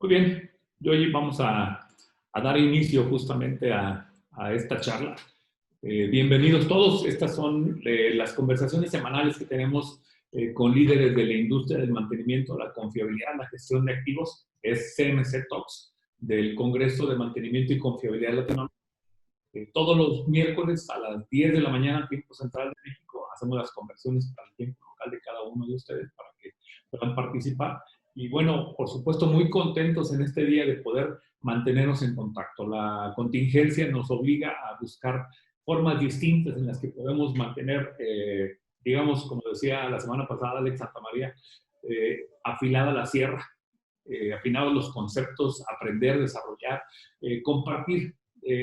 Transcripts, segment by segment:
Muy bien, y hoy vamos a dar inicio justamente a esta charla. Bienvenidos todos. Estas son las conversaciones semanales que tenemos con líderes de la industria del mantenimiento, la confiabilidad, la gestión de activos. Es CMC Talks del Congreso de Mantenimiento y Confiabilidad Latinoamericana. Todos los miércoles a las 10 de la mañana, tiempo central de México, hacemos las conversiones para el tiempo local de cada uno de ustedes para que puedan participar. Y bueno, por supuesto, muy contentos en este día de poder mantenernos en contacto. La contingencia nos obliga a buscar formas distintas en las que podemos mantener, digamos, como decía la semana pasada Alex Santamaría, afilada la sierra, afinados los conceptos, aprender, desarrollar, compartir.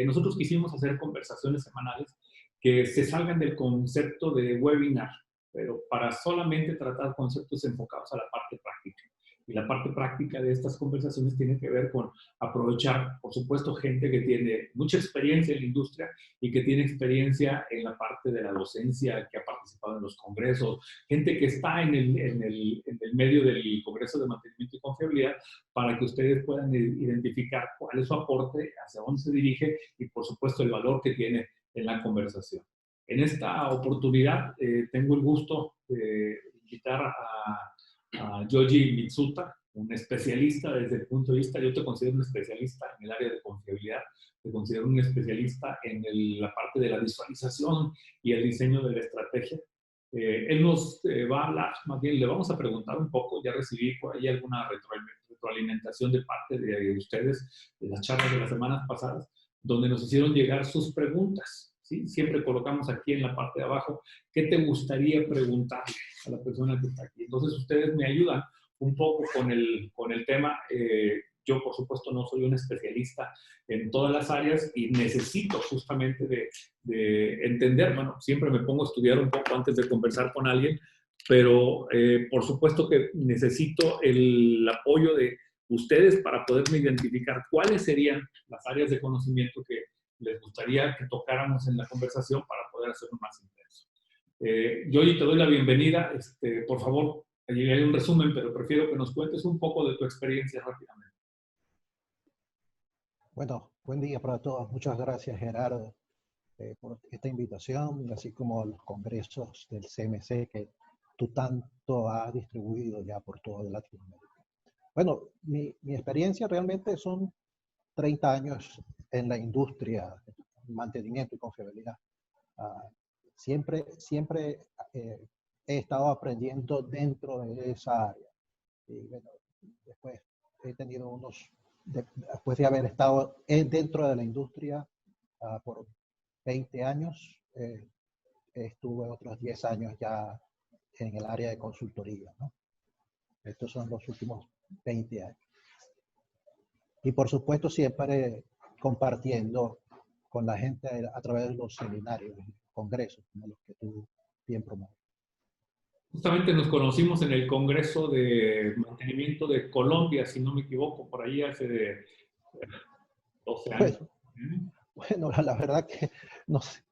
Nosotros quisimos hacer conversaciones semanales que se salgan del concepto de webinar, pero para solamente tratar conceptos enfocados a la parte práctica. Y la parte práctica de estas conversaciones tiene que ver con aprovechar, por supuesto, gente que tiene mucha experiencia en la industria y que tiene experiencia en la parte de la docencia, que ha participado en los congresos, gente que está en el medio del Congreso de Mantenimiento y Confiabilidad, para que ustedes puedan identificar cuál es su aporte, hacia dónde se dirige y, por supuesto, el valor que tiene en la conversación. En esta oportunidad tengo el gusto de invitar a Yoji Mitsuta, un especialista desde el punto de vista, yo te considero un especialista en el área de confiabilidad, te considero un especialista en la parte de la visualización y el diseño de la estrategia. Él nos va a hablar, más bien le vamos a preguntar un poco, ya recibí por ahí alguna retroalimentación de parte de ustedes, de las charlas de las semanas pasadas, donde nos hicieron llegar sus preguntas. ¿Sí? Siempre colocamos aquí en la parte de abajo, ¿qué te gustaría preguntarle a la persona que está aquí? Entonces ustedes me ayudan un poco con el tema. Yo, por supuesto, no soy un especialista en todas las áreas y necesito justamente de entender, bueno, siempre me pongo a estudiar un poco antes de conversar con alguien, pero por supuesto que necesito el apoyo de ustedes para poderme identificar cuáles serían las áreas de conocimiento que les gustaría que tocáramos en la conversación para poder hacerlo más intenso. Yoyi, te doy la bienvenida. Por favor, hay un resumen, pero prefiero que nos cuentes un poco de tu experiencia rápidamente. Bueno, buen día para todos. Muchas gracias, Gerardo, por esta invitación, así como los congresos del CMC que tú tanto has distribuido ya por toda Latinoamérica. Bueno, mi experiencia realmente son 30 años en la industria, mantenimiento y confiabilidad. Siempre he estado aprendiendo dentro de esa área. Y bueno, después he tenido después de haber estado dentro de la industria por 20 años, estuve otros 10 años ya en el área de consultoría, ¿no? Estos son los últimos 20 años. Y por supuesto siempre compartiendo con la gente a través de los seminarios, congresos, como los que tú bien promueves. Justamente nos conocimos en el Congreso de Mantenimiento de Colombia, si no me equivoco, por ahí hace 12 años. Bueno, la verdad que no sé,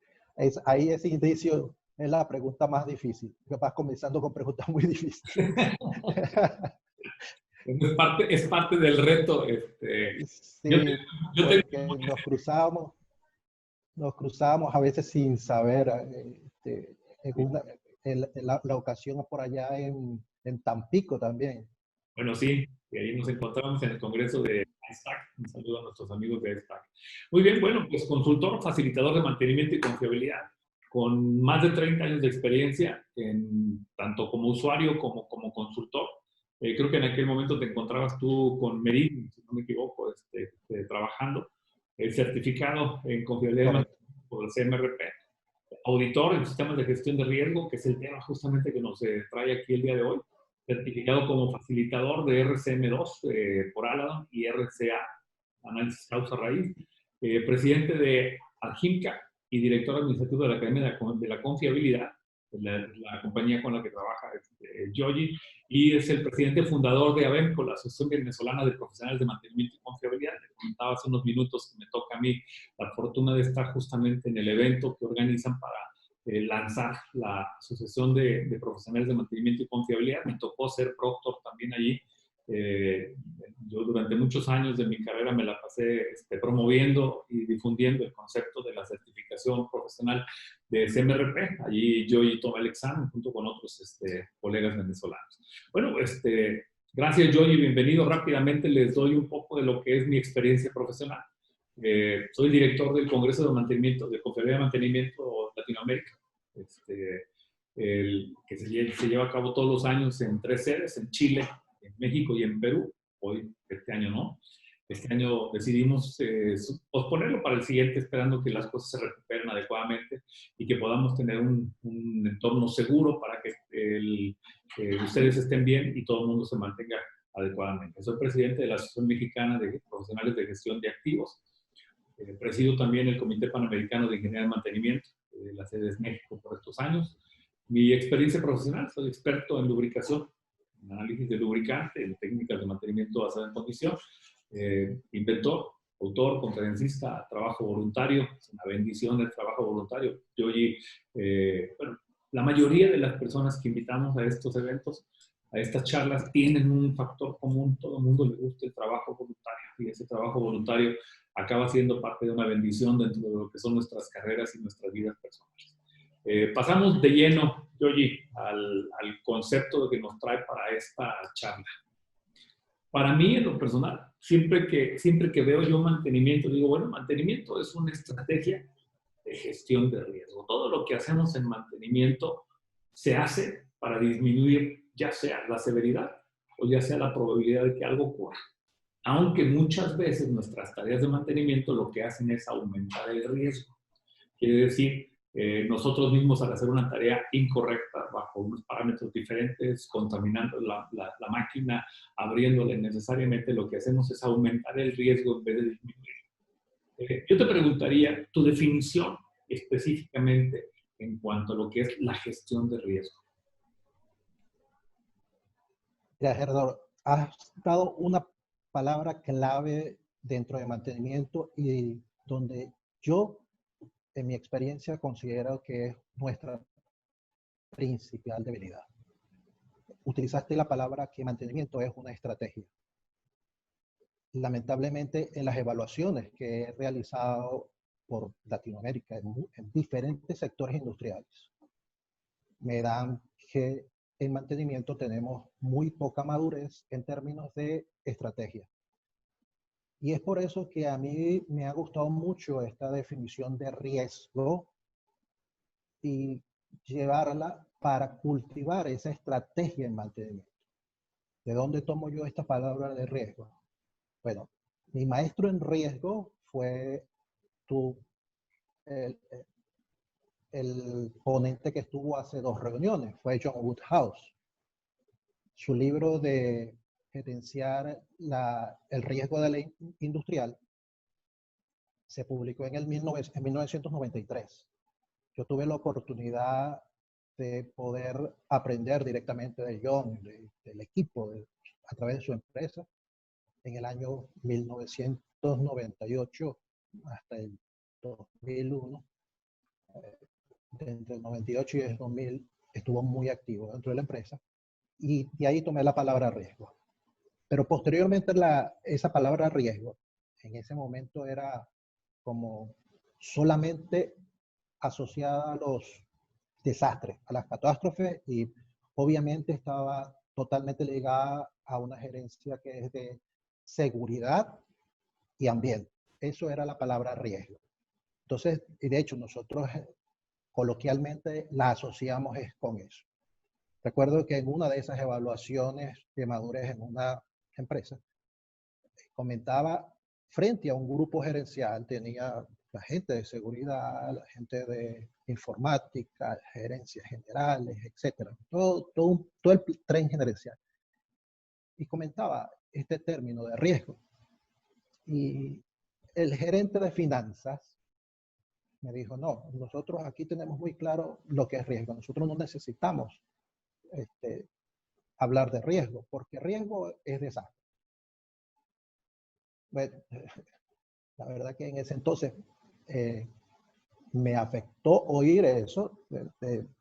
ahí ese indicio es la pregunta más difícil. Vas comenzando con preguntas muy difíciles. Es parte del reto. Sí, porque nos cruzábamos a veces sin saber. La ocasión por allá en Tampico también. Bueno, sí, y ahí nos encontramos en el Congreso de ISTAC. Un saludo a nuestros amigos de ISTAC. Muy bien, bueno, pues consultor, facilitador de mantenimiento y confiabilidad, con más de 30 años de experiencia, tanto como usuario como consultor. Creo que en aquel momento te encontrabas tú con Meridian, si no me equivoco, trabajando. Certificado en confiabilidad por el CMRP. Auditor en sistemas de gestión de riesgo, que es el tema justamente que nos trae aquí el día de hoy. Certificado como facilitador de RCM2 por Aladon y RCA, Análisis Causa Raíz. Presidente de Argimca y director administrativo de la Academia de la Confiabilidad, la compañía con la que trabaja Yoyi, y es el presidente fundador de ABEMCO, la Asociación Venezolana de Profesionales de Mantenimiento y Confiabilidad. Le comentaba hace unos minutos que me toca a mí la fortuna de estar justamente en el evento que organizan para lanzar la Asociación de Profesionales de Mantenimiento y Confiabilidad. Me tocó ser proctor también allí Yo durante muchos años de mi carrera me la pasé promoviendo y difundiendo el concepto de la certificación profesional de CMRP. Allí yo tomé el examen junto con otros colegas venezolanos. Bueno, gracias, Joey, bienvenido. Rápidamente les doy un poco de lo que es mi experiencia profesional. Soy director del Congreso de Mantenimiento, de Conferencia de Mantenimiento Latinoamérica, que se lleva a cabo todos los años en 3 sedes, en Chile, en México y en Perú. Hoy, este año no. Este año decidimos posponerlo para el siguiente, esperando que las cosas se recuperen adecuadamente y que podamos tener un entorno seguro para que ustedes estén bien y todo el mundo se mantenga adecuadamente. Soy presidente de la Asociación Mexicana de Profesionales de Gestión de Activos. Presido también el Comité Panamericano de Ingeniería de Mantenimiento, la sede es México por estos años. Mi experiencia profesional, soy experto en lubricación, en análisis de lubricante, en técnicas de mantenimiento basada en condición, inventor, autor, conferencista, trabajo voluntario, es una bendición el trabajo voluntario. Yo bueno, la mayoría de las personas que invitamos a estos eventos, a estas charlas, tienen un factor común, todo el mundo le gusta el trabajo voluntario y ese trabajo voluntario acaba siendo parte de una bendición dentro de lo que son nuestras carreras y nuestras vidas personales. Pasamos de lleno, Yogi, al concepto que nos trae para esta charla. Para mí, en lo personal, siempre que veo yo mantenimiento, digo, bueno, mantenimiento es una estrategia de gestión de riesgo. Todo lo que hacemos en mantenimiento se hace para disminuir ya sea la severidad o ya sea la probabilidad de que algo ocurra. Aunque muchas veces nuestras tareas de mantenimiento lo que hacen es aumentar el riesgo. Quiere decir, nosotros mismos al hacer una tarea incorrecta bajo unos parámetros diferentes, contaminando la máquina, abriéndole necesariamente, lo que hacemos es aumentar el riesgo en vez de disminuirlo. Yo te preguntaría tu definición específicamente en cuanto a lo que es la gestión de riesgo. Ya, Gerardo, has dado una palabra clave dentro de mantenimiento y donde yo, en mi experiencia, considero que es nuestra principal debilidad. Utilizaste la palabra que mantenimiento es una estrategia. Lamentablemente, en las evaluaciones que he realizado por Latinoamérica en diferentes sectores industriales, me dan que en mantenimiento tenemos muy poca madurez en términos de estrategia. Y es por eso que a mí me ha gustado mucho esta definición de riesgo y llevarla para cultivar esa estrategia en mantenimiento. ¿De dónde tomo yo esta palabra de riesgo? Bueno, mi maestro en riesgo fue el ponente que estuvo hace 2 reuniones, fue John Woodhouse. Su libro de gerenciar el riesgo de la industrial se publicó en 1993. Yo tuve la oportunidad de poder aprender directamente de John, del equipo, a través de su empresa, en el año 1998 hasta el 2001. Entre el 98 y el 2000 estuvo muy activo dentro de la empresa y de ahí tomé la palabra riesgo. Pero posteriormente esa palabra riesgo en ese momento era como solamente asociada a los desastres, a las catástrofes, y obviamente estaba totalmente ligada a una gerencia que es de seguridad y ambiente. Eso era la palabra riesgo. Entonces, y de hecho nosotros coloquialmente la asociamos con eso. Recuerdo que en una de esas evaluaciones de madurez en una empresa, comentaba frente a un grupo gerencial, tenía la gente de seguridad, la gente de informática, gerencias generales, etcétera, todo el tren gerencial. Y comentaba este término de riesgo. Y el gerente de finanzas me dijo, no, nosotros aquí tenemos muy claro lo que es riesgo. Nosotros no necesitamos hablar de riesgo, porque riesgo es desastre. Bueno, la verdad que en ese entonces me afectó oír eso,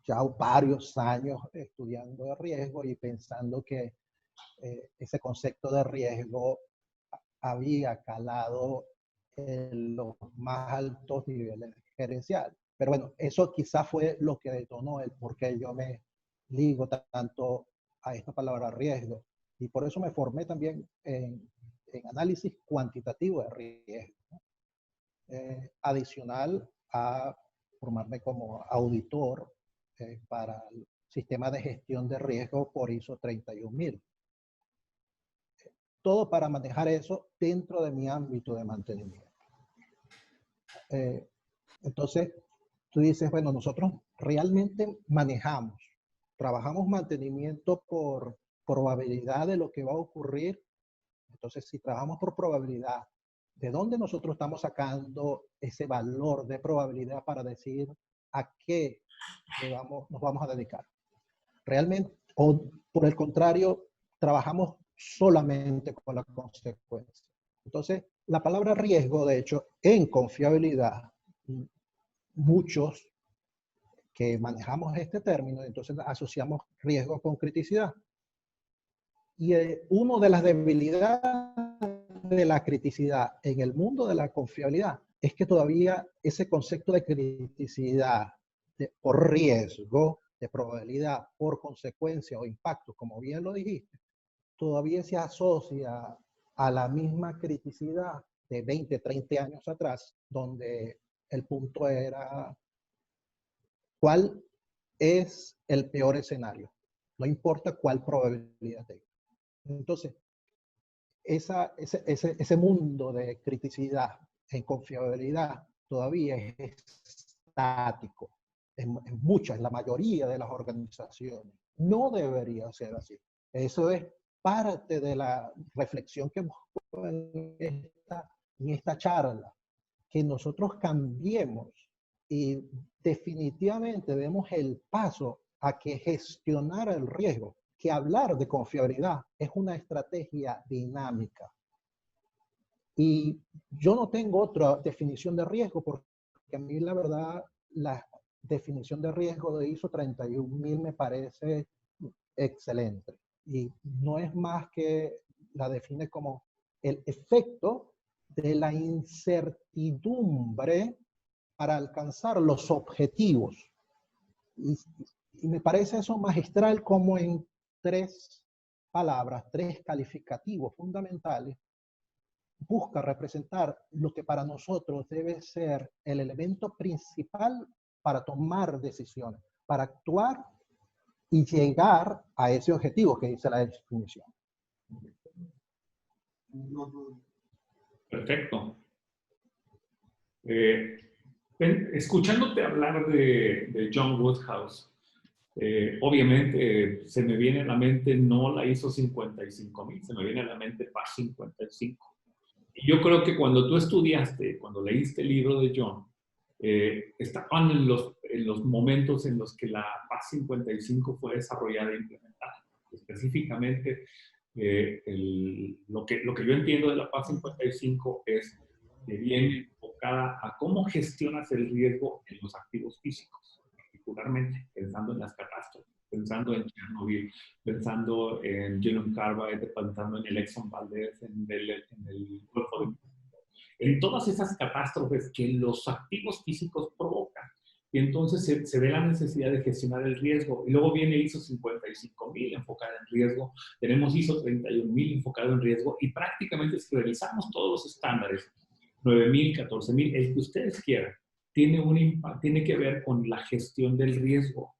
ya varios años estudiando de riesgo y pensando que ese concepto de riesgo había calado en los más altos niveles gerenciales. Pero bueno, eso quizás fue lo que detonó el por qué yo me ligo tanto a esta palabra riesgo. Y por eso me formé también en análisis cuantitativo de riesgo, ¿no? Adicional a formarme como auditor para el sistema de gestión de riesgo por ISO 31000. Todo para manejar eso dentro de mi ámbito de mantenimiento. Entonces, tú dices, bueno, nosotros realmente trabajamos mantenimiento por probabilidad de lo que va a ocurrir. Entonces, si trabajamos por probabilidad, ¿de dónde nosotros estamos sacando ese valor de probabilidad para decir a qué nos vamos a dedicar? Realmente, o por el contrario, trabajamos solamente con la consecuencia. Entonces, la palabra riesgo, de hecho, en confiabilidad, muchos que manejamos este término, entonces asociamos riesgo con criticidad. Y una de las debilidades de la criticidad en el mundo de la confiabilidad es que todavía ese concepto de criticidad por riesgo, de probabilidad, por consecuencia o impacto, como bien lo dijiste, todavía se asocia a la misma criticidad de 20, 30 años atrás, donde el punto era cuál es el peor escenario. No importa cuál probabilidad tenga. Entonces, ese mundo de criticidad en confiabilidad todavía es estático en la mayoría de las organizaciones. No debería ser así. Eso es parte de la reflexión que hemos en esta charla, que nosotros cambiemos y definitivamente demos el paso a que gestionar el riesgo, que hablar de confiabilidad es una estrategia dinámica. Y yo no tengo otra definición de riesgo porque a mí la verdad la definición de riesgo de ISO 31000 me parece excelente. Y no es más que la define como el efecto de la incertidumbre para alcanzar los objetivos. Y me parece eso magistral como en 3 palabras, 3 calificativos fundamentales, busca representar lo que para nosotros debe ser el elemento principal para tomar decisiones, para actuar y llegar a ese objetivo que dice la definición. Perfecto. Escuchándote hablar de John Woodhouse, obviamente se me viene a la mente no la ISO 55000, se me viene a la mente PAS 55. Y yo creo que cuando tú estudiaste, cuando leíste el libro de John, estaban en los momentos en los que la PAS 55 fue desarrollada e implementada. Específicamente, lo que yo entiendo de la PAS 55 es que viene enfocada a cómo gestionas el riesgo en los activos físicos, particularmente pensando en las catástrofes, pensando en Chernobyl, pensando en Gillian Carbide, pensando en el Exxon Valdez, en el Golfo de México, en todas esas catástrofes que los activos físicos provocan. Y entonces se ve la necesidad de gestionar el riesgo. Y luego viene ISO 55000 enfocada en riesgo. Tenemos ISO 31000 enfocado en riesgo. Y prácticamente si revisamos todos los estándares, 9000, 14000, el que ustedes quieran, tiene que ver con la gestión del riesgo.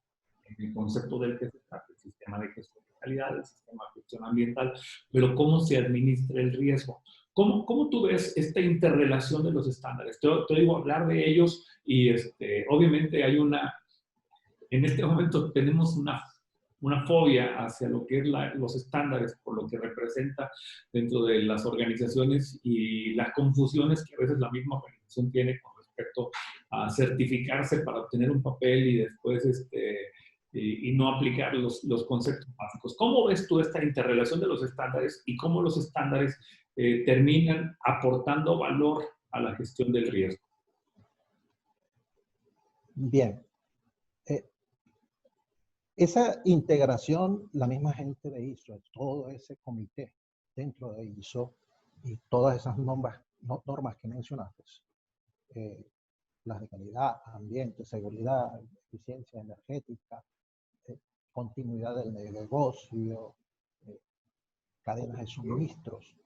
El concepto del que se trata, el sistema de gestión de calidad, el sistema de gestión ambiental, pero cómo se administra el riesgo. ¿Cómo tú ves esta interrelación de los estándares? Te digo hablar de ellos y obviamente en este momento tenemos una fobia hacia lo que es los estándares, por lo que representa dentro de las organizaciones y las confusiones que a veces la misma organización tiene con respecto a certificarse para obtener un papel y después y no aplicar los conceptos básicos. ¿Cómo ves tú esta interrelación de los estándares y cómo los estándares terminan aportando valor a la gestión del riesgo? Bien. Esa integración, la misma gente de ISO, todo ese comité dentro de ISO y todas esas normas que mencionaste, las de calidad, ambiente, seguridad, eficiencia energética, continuidad del negocio, cadenas de suministros,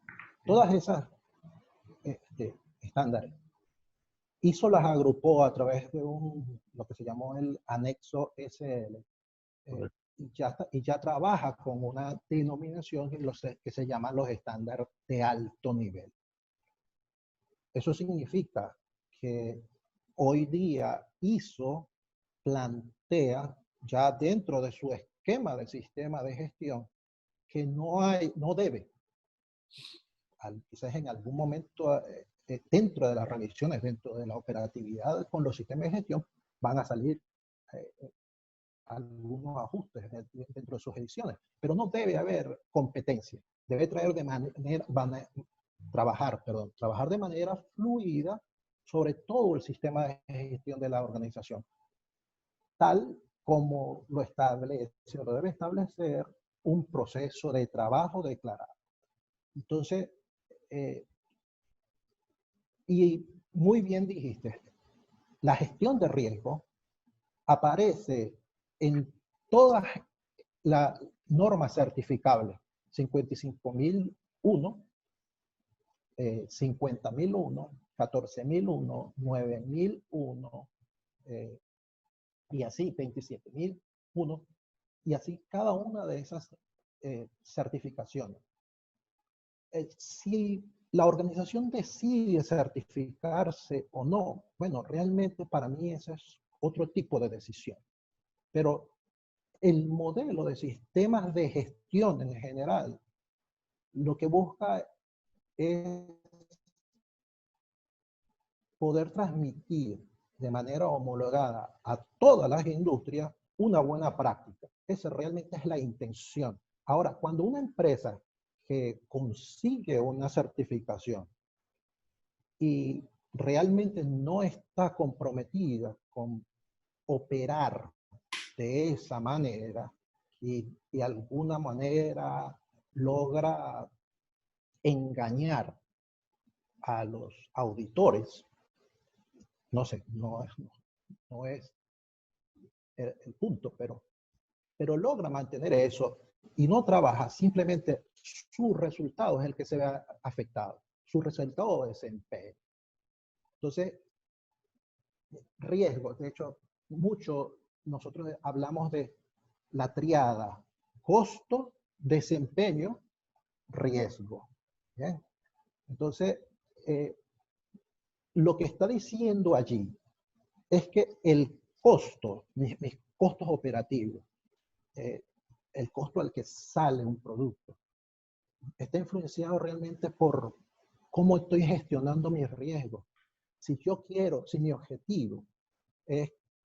todas esas estándares. ISO las agrupó a través de lo que se llamó el anexo SL, y ya trabaja con una denominación que se llaman los estándares de alto nivel. Eso significa que hoy día ISO plantea ya dentro de su esquema de sistema de gestión que no debe, quizás en algún momento dentro de las revisiones, dentro de la operatividad con los sistemas de gestión, van a salir algunos ajustes dentro de sus ediciones, pero no debe haber competencia. Debe traer trabajar de manera fluida sobre todo el sistema de gestión de la organización, tal como lo establece o lo debe establecer un proceso de trabajo declarado. Entonces, y muy bien dijiste, la gestión de riesgo aparece en todas las normas certificables, 55.001, 50.001, 14.001, 9.001, y así 27.001, y así cada una de esas certificaciones. Si la organización decide certificarse o no, bueno, realmente para mí ese es otro tipo de decisión. Pero el modelo de sistemas de gestión en general, lo que busca es poder transmitir de manera homologada a todas las industrias una buena práctica. Esa realmente es la intención. Ahora, cuando una empresa que consigue una certificación y realmente no está comprometida con operar de esa manera y de alguna manera logra engañar a los auditores, no sé, no es el punto, pero logra mantener eso y no trabaja, simplemente su resultado es el que se ve afectado, su resultado de desempeño. Entonces, riesgos, de hecho, nosotros hablamos de la triada costo, desempeño, riesgo. ¿Bien? Entonces, lo que está diciendo allí es que el costo, mis costos operativos, el costo al que sale un producto, está influenciado realmente por cómo estoy gestionando mis riesgos. Si mi objetivo es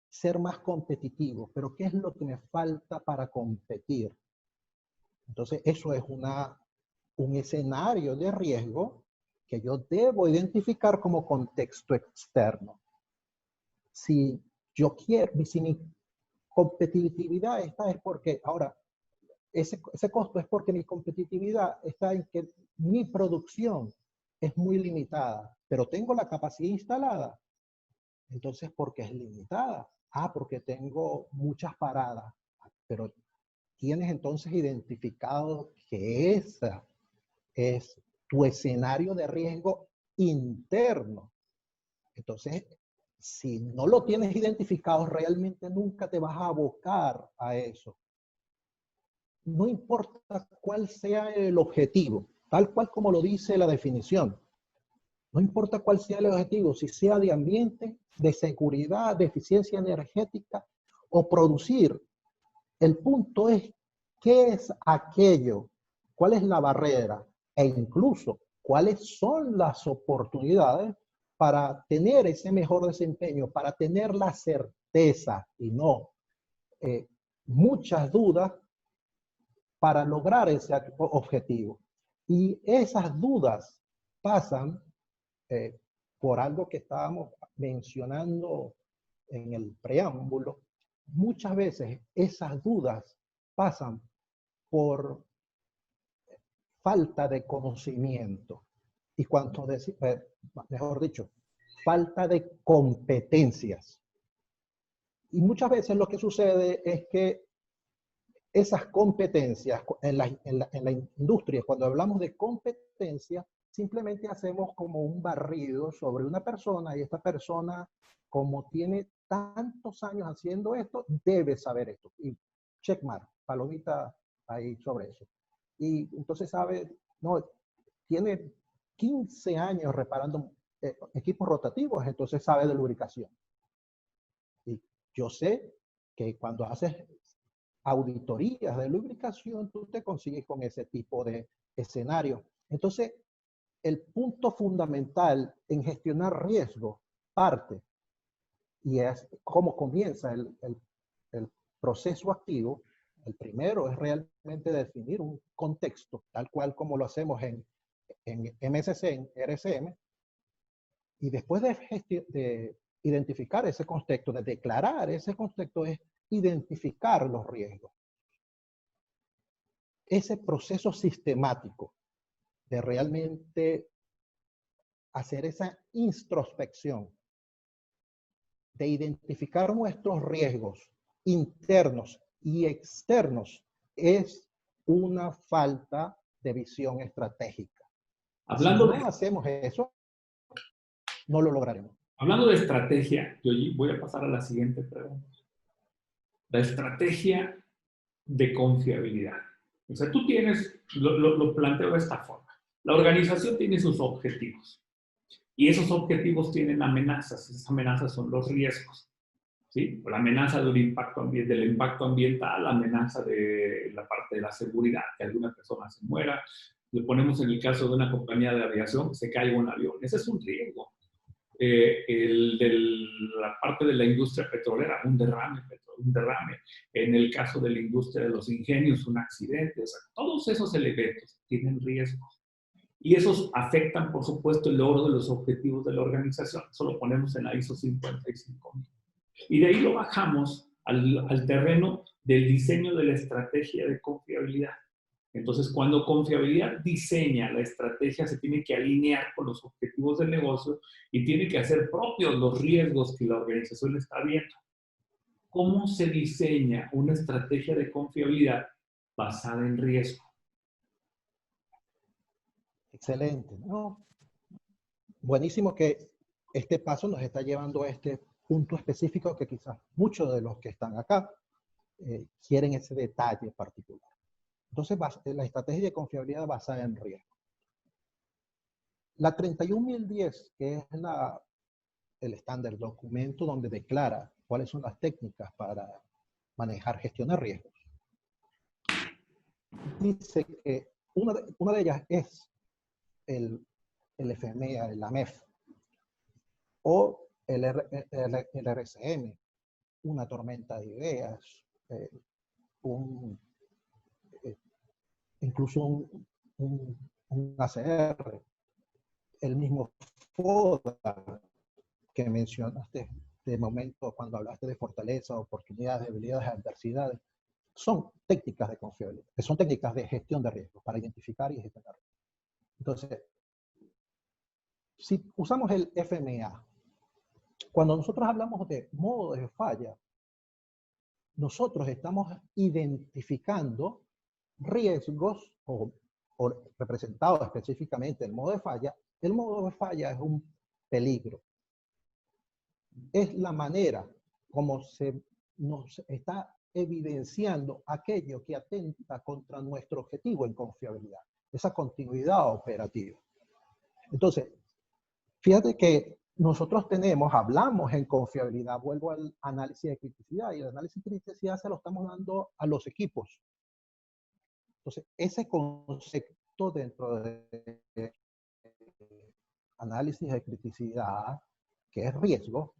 ser más competitivo, pero ¿qué es lo que me falta para competir? Entonces, eso es un escenario de riesgo que yo debo identificar como contexto externo. Si mi competitividad está es porque, ahora, ese costo es porque mi competitividad está en que mi producción es muy limitada, pero tengo la capacidad instalada. Entonces, ¿por qué es limitada? Porque tengo muchas paradas, pero tienes entonces identificado que esa es tu escenario de riesgo interno. Entonces, si no lo tienes identificado, realmente nunca te vas a abocar a eso. No importa cuál sea el objetivo, tal cual como lo dice la definición. No importa cuál sea el objetivo, si sea de ambiente, de seguridad, de eficiencia energética o producir. El punto es, ¿qué es aquello? ¿Cuál es la barrera? E incluso, ¿cuáles son las oportunidades para tener ese mejor desempeño, para tener la certeza y no muchas dudas para lograr ese objetivo? Y esas dudas pasan por algo que estábamos mencionando en el preámbulo, muchas veces esas dudas pasan por falta de conocimiento. Y cuanto mejor dicho, falta de competencias. Y muchas veces lo que sucede es que esas competencias en la industria, cuando hablamos de competencia, simplemente hacemos como un barrido sobre una persona y esta persona, como tiene tantos años haciendo esto, debe saber esto. Y checkmark, palomita ahí sobre eso. Y entonces sabe, no, tiene 15 años reparando equipos rotativos, entonces sabe de lubricación. Y yo sé que cuando haces auditorías de lubricación, tú te consigues con ese tipo de escenario. Entonces, el punto fundamental en gestionar riesgo parte, y es cómo comienza el proceso activo. El primero es realmente definir un contexto, tal cual como lo hacemos en MSC, en RSM, y después de identificar ese contexto, de declarar ese contexto, es identificar los riesgos. Ese proceso sistemático de realmente hacer esa introspección, de identificar nuestros riesgos internos y externos, es una falta de visión estratégica. Hablando Si no hacemos eso, no lo lograremos. Hablando de estrategia, yo voy a pasar a la siguiente pregunta. La estrategia de confiabilidad. O sea, tú tienes, lo planteo de esta forma. La organización tiene sus objetivos y esos objetivos tienen amenazas. Esas amenazas son los riesgos. ¿Sí? La amenaza del impacto ambiental, la amenaza de la parte de la seguridad, que alguna persona se muera. Le ponemos en el caso de una compañía de aviación, que se caiga un avión. Ese es un riesgo. El de la parte de la industria petrolera, un derrame. En el caso de la industria de los ingenios, un accidente. O sea, todos esos elementos tienen riesgos. Y esos afectan, por supuesto, el logro de los objetivos de la organización. Eso lo ponemos en la ISO 55000. Y de ahí lo bajamos al terreno del diseño de la estrategia de confiabilidad. Entonces, cuando confiabilidad diseña la estrategia, se tiene que alinear con los objetivos del negocio y tiene que hacer propios los riesgos que la organización está viendo. ¿Cómo se diseña una estrategia de confiabilidad basada en riesgo? Excelente, ¿no? Buenísimo que este paso nos está llevando a este punto específico que quizás muchos de los que están acá quieren ese detalle particular. Entonces, la estrategia de confiabilidad basada en riesgo. La 31010, que es el estándar documento donde declara cuáles son las técnicas para manejar, gestionar riesgos, dice que una de ellas es el FMEA, el AMEF, o el RSM, una tormenta de ideas, incluso un ACR, el mismo FODA que mencionaste de momento cuando hablaste de fortaleza, oportunidades, debilidades, adversidades, son técnicas de confiabilidad, que son técnicas de gestión de riesgos para identificar y gestionar riesgos. Entonces, si usamos el FMEA, cuando nosotros hablamos de modo de falla, nosotros estamos identificando riesgos o representados específicamente el modo de falla. El modo de falla es un peligro. Es la manera como nos está evidenciando aquello que atenta contra nuestro objetivo en confiabilidad, esa continuidad operativa. Entonces, fíjate que nosotros hablamos en confiabilidad, vuelvo al análisis de criticidad, y el análisis de criticidad se lo estamos dando a los equipos. Entonces, ese concepto dentro de análisis de criticidad, que es riesgo,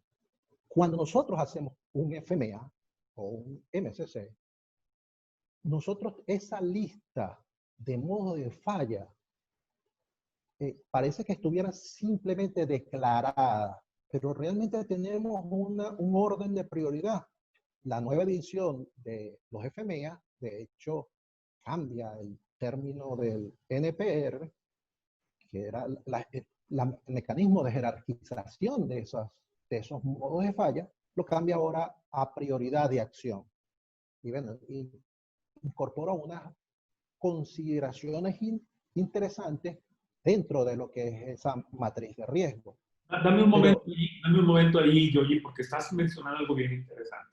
cuando nosotros hacemos un FMEA o un MSC, nosotros esa lista de modos de falla parece que estuviera simplemente declarada, pero realmente tenemos un orden de prioridad. la nueva edición de los FMEA, de hecho, cambia el término del NPR, que era el mecanismo de jerarquización de esos modos de falla, lo cambia ahora a prioridad de acción. Y bueno, incorpora unas consideraciones interesantes dentro de lo que es esa matriz de riesgo. Dame un momento ahí, Yogi, porque estás mencionando algo bien interesante.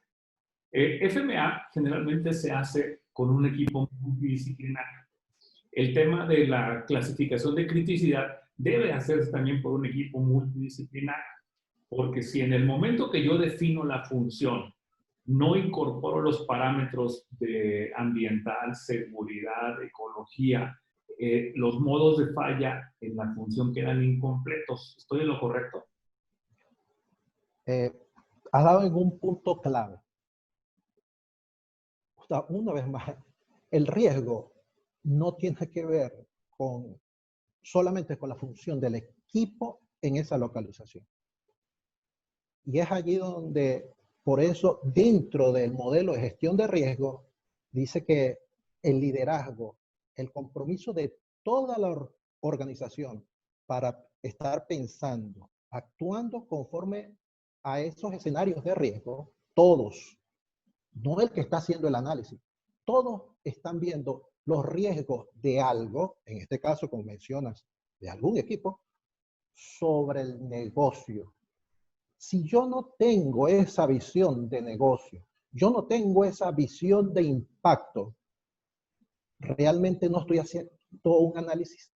FMA generalmente se hace con un equipo multidisciplinario. El tema de la clasificación de criticidad debe hacerse también por un equipo multidisciplinario, porque si en el momento que yo defino la función no incorporo los parámetros de ambiental, seguridad, ecología, los modos de falla en la función quedan incompletos. ¿Estoy en lo correcto? Has dado en un punto clave. Una vez más, el riesgo no tiene que ver solamente con la función del equipo en esa localización. Y es allí donde, por eso, dentro del modelo de gestión de riesgo, dice que el liderazgo, el compromiso de toda la organización para estar pensando, actuando conforme a esos escenarios de riesgo, todos, no el que está haciendo el análisis, todos están viendo los riesgos de algo, en este caso, como mencionas, de algún equipo, sobre el negocio. Si yo no tengo esa visión de negocio, yo no tengo esa visión de impacto, realmente no estoy haciendo un análisis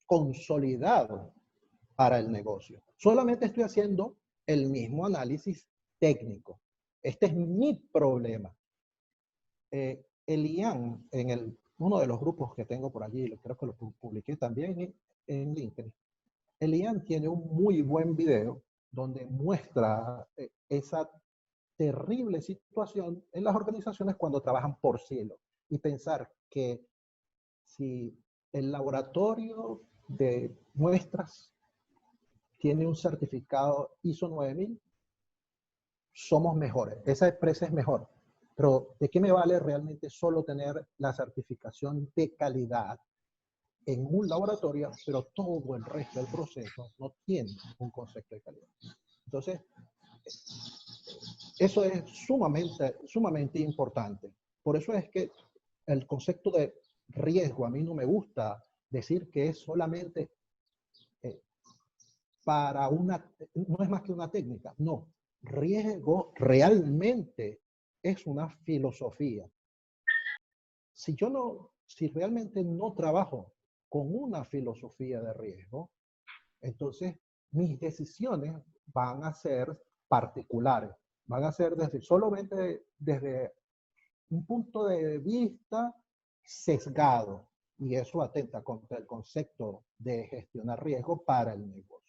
consolidado para el negocio. Solamente estoy haciendo el mismo análisis técnico. Este es mi problema. El IAN, uno de los grupos que tengo por allí, creo que lo publiqué también en LinkedIn, el IAN tiene un muy buen video donde muestra esa terrible situación en las organizaciones cuando trabajan por silo. Y pensar que si el laboratorio de muestras tiene un certificado ISO 9000, somos mejores. Esa empresa es mejor. Pero ¿de qué me vale realmente solo tener la certificación de calidad en un laboratorio, pero todo el resto del proceso no tiene un concepto de calidad? Entonces, eso es sumamente importante. Por eso es que el concepto de riesgo, a mí no me gusta decir que es solamente no es más que una técnica, no. Riesgo realmente es una filosofía. Si realmente no trabajo con una filosofía de riesgo, entonces mis decisiones van a ser particulares, van a ser solamente desde un punto de vista sesgado, y eso atenta contra el concepto de gestionar riesgo para el negocio.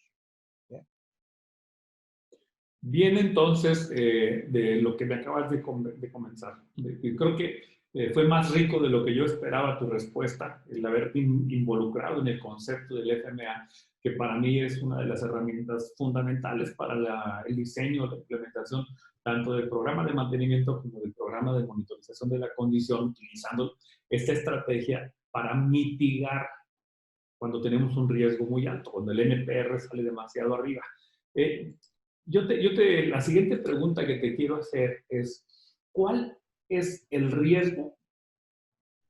Bien, entonces, de lo que me acabas de comenzar. Creo que fue más rico de lo que yo esperaba tu respuesta, el haberte involucrado en el concepto del FMA, que para mí es una de las herramientas fundamentales para el diseño, la implementación, tanto del programa de mantenimiento como del programa de monitorización de la condición, utilizando esta estrategia para mitigar cuando tenemos un riesgo muy alto, cuando el NPR sale demasiado arriba. La siguiente pregunta que te quiero hacer es, ¿cuál es el riesgo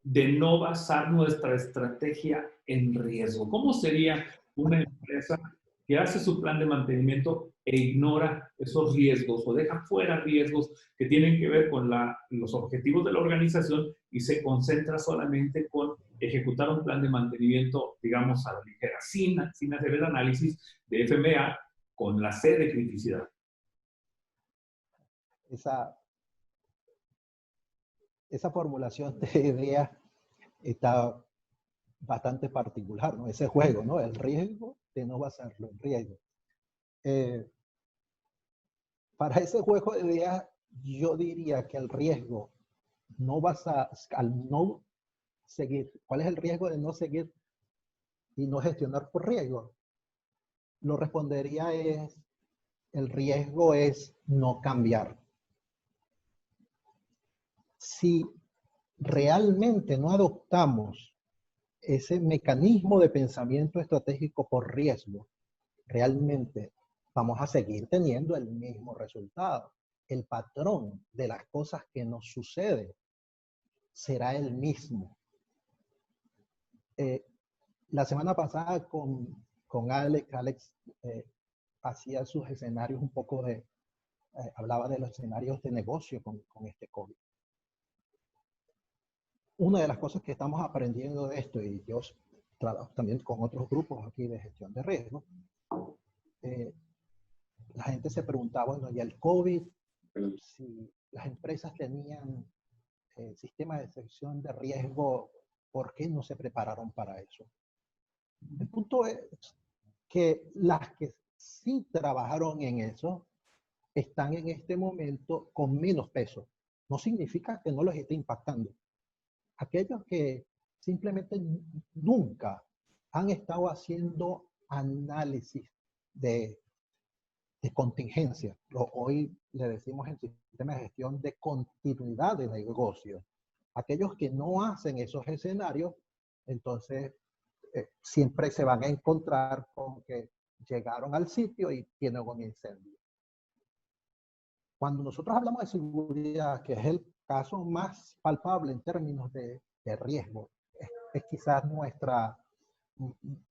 de no basar nuestra estrategia en riesgo? ¿Cómo sería una empresa que hace su plan de mantenimiento e ignora esos riesgos o deja fuera riesgos que tienen que ver con los objetivos de la organización y se concentra solamente con ejecutar un plan de mantenimiento, digamos, a la ligera, sin hacer el análisis de FMA con la C de criticidad? Esa formulación de idea está bastante particular, ¿no? Ese juego, ¿no? El riesgo de no basarlo en riesgo. Para ese juego de ideas, yo diría que el riesgo al no seguir, ¿cuál es el riesgo de no seguir y no gestionar por riesgo? Lo respondería el riesgo es no cambiar. si realmente no adoptamos ese mecanismo de pensamiento estratégico por riesgo, realmente vamos a seguir teniendo el mismo resultado. El patrón de las cosas que nos sucede será el mismo. La semana pasada con Alex hacía sus escenarios un poco hablaba de los escenarios de negocio con este COVID. Una de las cosas que estamos aprendiendo de esto, y yo trabajo también con otros grupos aquí de gestión de riesgo, la gente se preguntaba, bueno, y el COVID, si las empresas tenían sistemas de detección de riesgo, ¿por qué no se prepararon para eso? El punto es que las que sí trabajaron en eso están en este momento con menos peso. No significa que no los esté impactando. Aquellos que simplemente nunca han estado haciendo análisis de contingencia. Hoy le decimos en sistema de gestión de continuidad de negocio. Aquellos que no hacen esos escenarios, entonces siempre se van a encontrar con que llegaron al sitio y tienen un incendio. Cuando nosotros hablamos de seguridad, que es el caso más palpable en términos de riesgo, es quizás nuestra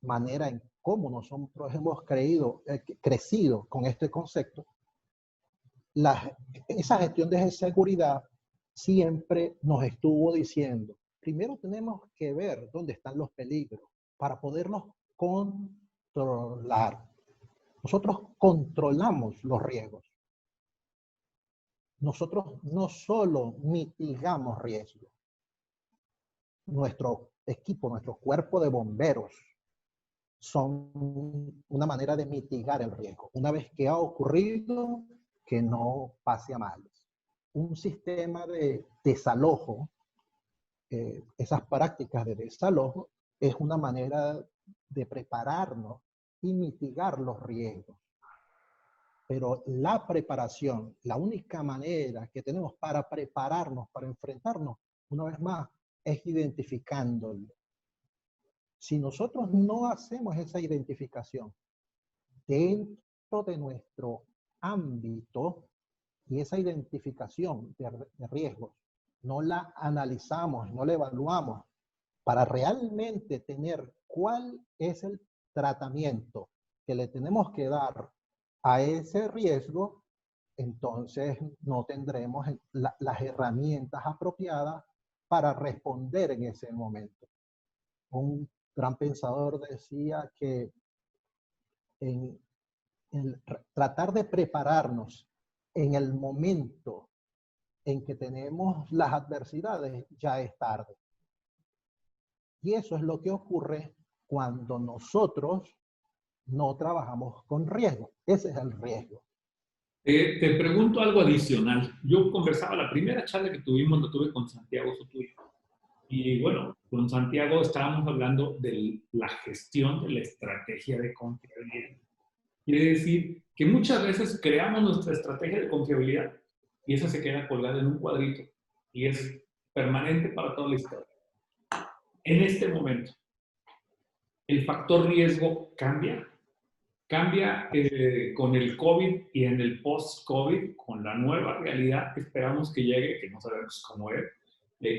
manera en cómo nosotros hemos crecido con este concepto. Esa gestión de seguridad siempre nos estuvo diciendo, primero tenemos que ver dónde están los peligros para poderlos controlar. Nosotros controlamos los riesgos. Nosotros no solo mitigamos riesgos. Nuestro equipo, nuestro cuerpo de bomberos son una manera de mitigar el riesgo. Una vez que ha ocurrido, que no pase a males. Un sistema de desalojo, esas prácticas de desalojo, es una manera de prepararnos y mitigar los riesgos. Pero la preparación, la única manera que tenemos para prepararnos, para enfrentarnos, una vez más, es identificándolo. Si nosotros no hacemos esa identificación dentro de nuestro ámbito y esa identificación de riesgos, no la analizamos, no la evaluamos para realmente tener cuál es el tratamiento que le tenemos que dar a ese riesgo, entonces no tendremos las herramientas apropiadas para responder en ese momento. Un gran pensador decía que en tratar de prepararnos en el momento en que tenemos las adversidades, ya es tarde. Y eso es lo que ocurre cuando nosotros no trabajamos con riesgo. Ese es el riesgo. Te pregunto algo adicional. Yo conversaba, la primera charla que tuvimos, la tuve con Santiago Sotuyo. Y bueno, con Santiago estábamos hablando de la gestión de la estrategia de confiabilidad. Quiere decir que muchas veces creamos nuestra estrategia de confiabilidad y esa se queda colgada en un cuadrito y es permanente para toda la historia. En este momento, el factor riesgo cambia con el COVID y en el post-COVID, con la nueva realidad que esperamos que llegue, que no sabemos cómo es.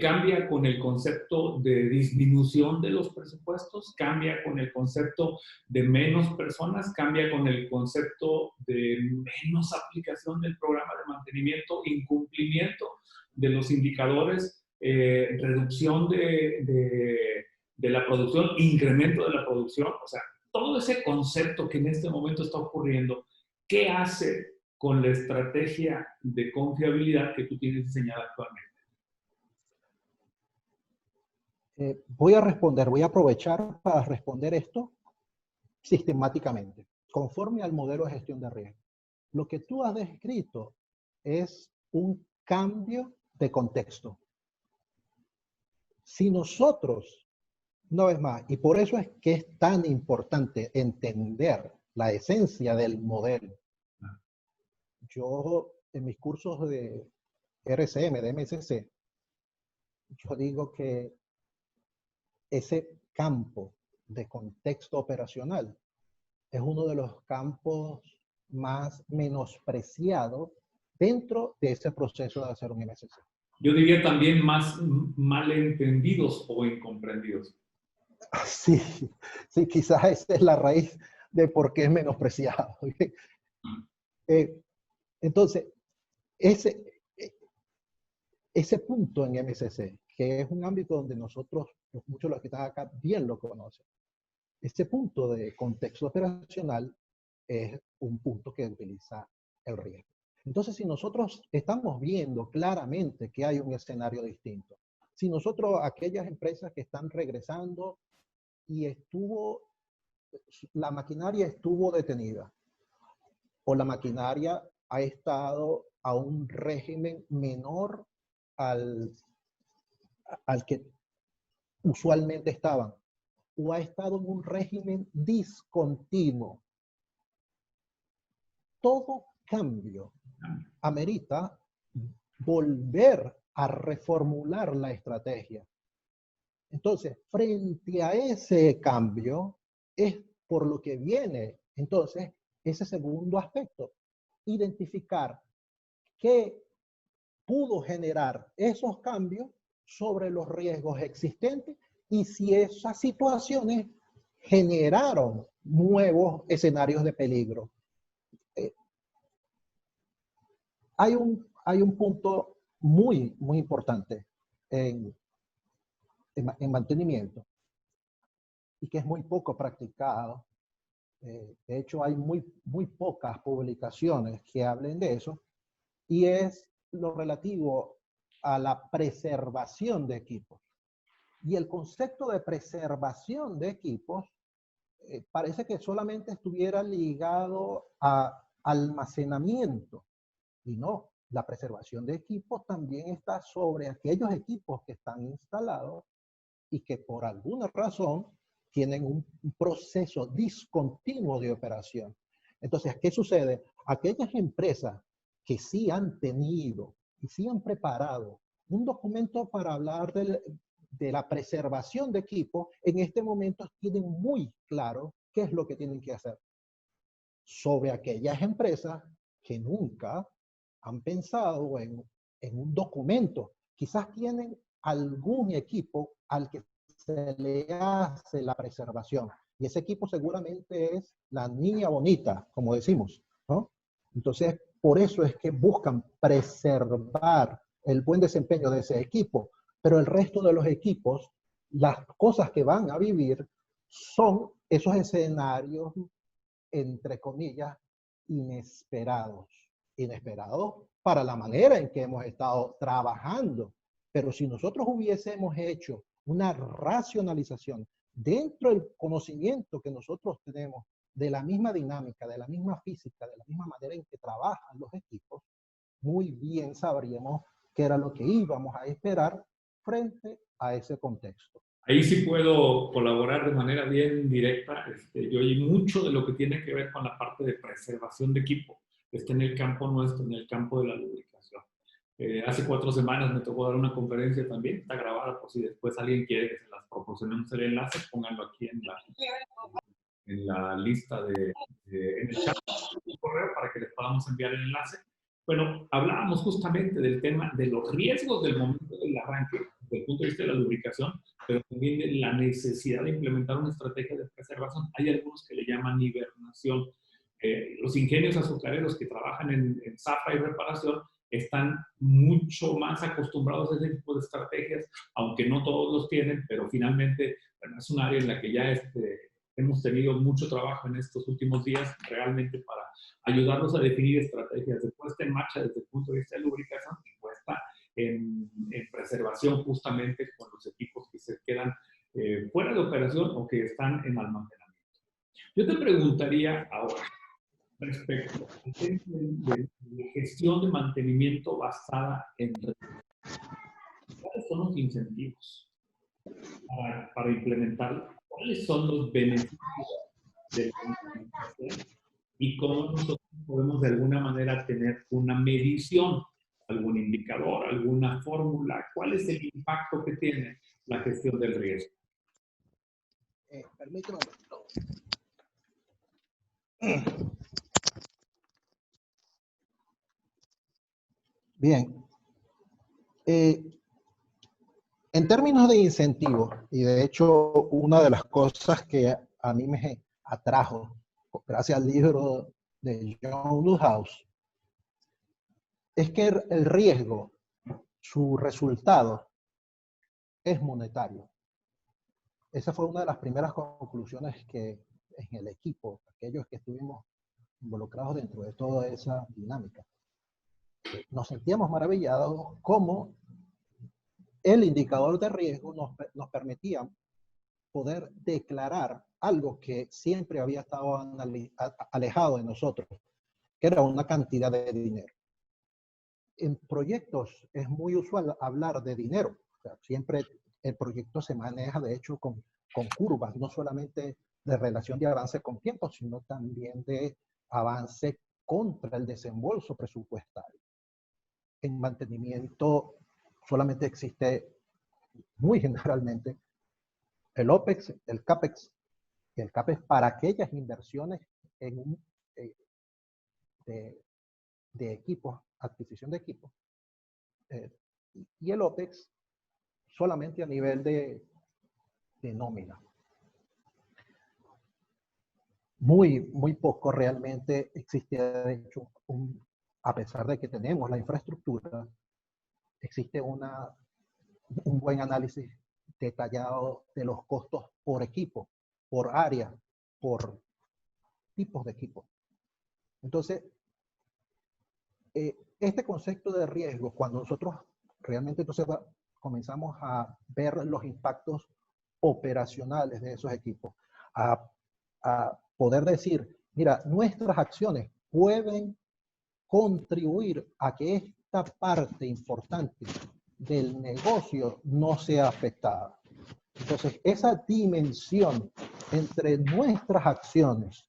Cambia con el concepto de disminución de los presupuestos, cambia con el concepto de menos personas, cambia con el concepto de menos aplicación del programa de mantenimiento, incumplimiento de los indicadores, reducción de la producción, incremento de la producción, o sea, todo ese concepto que en este momento está ocurriendo, ¿qué hace con la estrategia de confiabilidad que tú tienes diseñada actualmente? Voy a aprovechar para responder esto sistemáticamente, conforme al modelo de gestión de riesgo. Lo que tú has descrito es un cambio de contexto. Si nosotros, una vez más, y por eso es que es tan importante entender la esencia del modelo. Yo, en mis cursos de RCM, de MSC, yo digo que ese campo de contexto operacional es uno de los campos más menospreciados dentro de ese proceso de hacer un MSC. Yo diría también más malentendidos o incomprendidos. Sí, sí, quizás esa es la raíz de por qué es menospreciado. Entonces, ese, ese punto en MSC, que es un ámbito donde nosotros, muchos de los que están acá, bien lo conocen, ese punto de contexto operacional es un punto que utiliza el riesgo. Entonces, si nosotros estamos viendo claramente que hay un escenario distinto, si nosotros, aquellas empresas que están regresando y la maquinaria estuvo detenida, o la maquinaria ha estado a un régimen menor al, al que usualmente estaban, o ha estado en un régimen discontinuo. Todo cambio amerita volver a reformular la estrategia. Entonces, frente a ese cambio, es por lo que viene, entonces, ese segundo aspecto, identificar qué pudo generar esos cambios sobre los riesgos existentes y si esas situaciones generaron nuevos escenarios de peligro. Hay un punto muy importante en mantenimiento y que es muy poco practicado. De hecho, hay muy pocas publicaciones que hablen de eso, y es lo relativo a la preservación de equipos. Y el concepto de preservación de equipos parece que solamente estuviera ligado a almacenamiento, y no, la preservación de equipos también está sobre aquellos equipos que están instalados y que por alguna razón tienen un proceso discontinuo de operación. Entonces, ¿qué sucede? Aquellas empresas que sí han tenido y sí han preparado un documento para hablar de la preservación de equipos, en este momento tienen muy claro qué es lo que tienen que hacer. Sobre aquellas empresas que nunca han pensado en un documento, quizás tienen algún equipo al que se le hace la preservación. Y ese equipo seguramente es la niña bonita, como decimos, ¿no? Entonces, por eso es que buscan preservar el buen desempeño de ese equipo. Pero el resto de los equipos, las cosas que van a vivir son esos escenarios, entre comillas, inesperados. Inesperados para la manera en que hemos estado trabajando. Pero si nosotros hubiésemos hecho una racionalización dentro del conocimiento que nosotros tenemos de la misma dinámica, de la misma física, de la misma manera en que trabajan los equipos, muy bien sabríamos qué era lo que íbamos a esperar frente a ese contexto. Ahí sí puedo colaborar de manera bien directa. Yo oí mucho de lo que tiene que ver con la parte de preservación de equipo. Está en el campo nuestro, en el campo de la lubricación. Hace 4 semanas me tocó dar una conferencia también, está grabada por si después alguien quiere que se las proporcionemos el enlace, pónganlo aquí en la lista en el chat de correo para que les podamos enviar el enlace. Bueno, hablábamos justamente del tema de los riesgos del momento del arranque, desde el punto de vista de la lubricación, pero también de la necesidad de implementar una estrategia de preservación. Hay algunos que le llaman hibernación. Los ingenios azucareros que trabajan en zafra y reparación están mucho más acostumbrados a ese tipo de estrategias, aunque no todos los tienen, pero finalmente bueno, es un área en la que ya hemos tenido mucho trabajo en estos últimos días realmente para ayudarnos a definir estrategias de puesta en marcha desde el punto de vista de lubricación y puesta en preservación justamente con los equipos que se quedan fuera de operación o que están en almacenamiento. Yo te preguntaría ahora, respecto al tema de gestión de mantenimiento basada en recursos, ¿cuáles son los incentivos para implementarlo? ¿Cuáles son los beneficios de la implementación? Y cómo nosotros podemos de alguna manera tener una medición algún indicador, alguna fórmula? ¿Cuál es el impacto que tiene la gestión del riesgo? Permíteme. Bien. En términos de incentivos, y de hecho una de las cosas que a mí me atrajo, gracias al libro de John Newhouse, es que el riesgo, su resultado, es monetario. Esa fue una de las primeras conclusiones que en el equipo, aquellos que estuvimos involucrados dentro de toda esa dinámica, nos sentíamos maravillados cómo el indicador de riesgo nos permitía poder declarar algo que siempre había estado alejado de nosotros, que era una cantidad de dinero. En proyectos es muy usual hablar de dinero. O sea, siempre el proyecto se maneja, de hecho, con curvas, no solamente de relación de avance con tiempo, sino también de avance contra el desembolso presupuestario. En mantenimiento solamente existe, muy generalmente, el OPEX, el CAPEX, y el CAPEX para aquellas inversiones en un, de equipos, adquisición de equipos, y el OPEX solamente a nivel de nómina. Muy poco realmente existe, de hecho, a pesar de que tenemos la infraestructura, existe un buen análisis detallado de los costos por equipo, por área, por tipos de equipo. Entonces, este concepto de riesgo, cuando nosotros realmente entonces comenzamos a ver los impactos operacionales de esos equipos, a poder decir, mira, nuestras acciones pueden contribuir a que esta parte importante del negocio no sea afectada. Entonces, esa dimensión entre nuestras acciones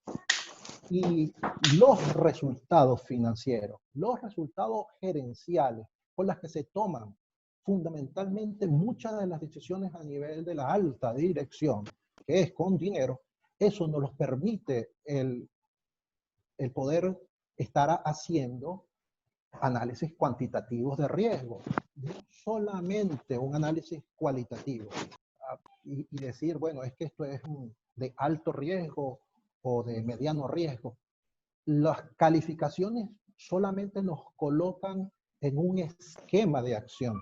y los resultados financieros, los resultados gerenciales con las que se toman fundamentalmente muchas de las decisiones a nivel de la alta dirección, que es con dinero, eso nos permite el poder estar haciendo análisis cuantitativos de riesgo, no solamente un análisis cualitativo. Y decir, bueno, es que esto es de alto riesgo o de mediano riesgo. Las calificaciones solamente nos colocan en un esquema de acción.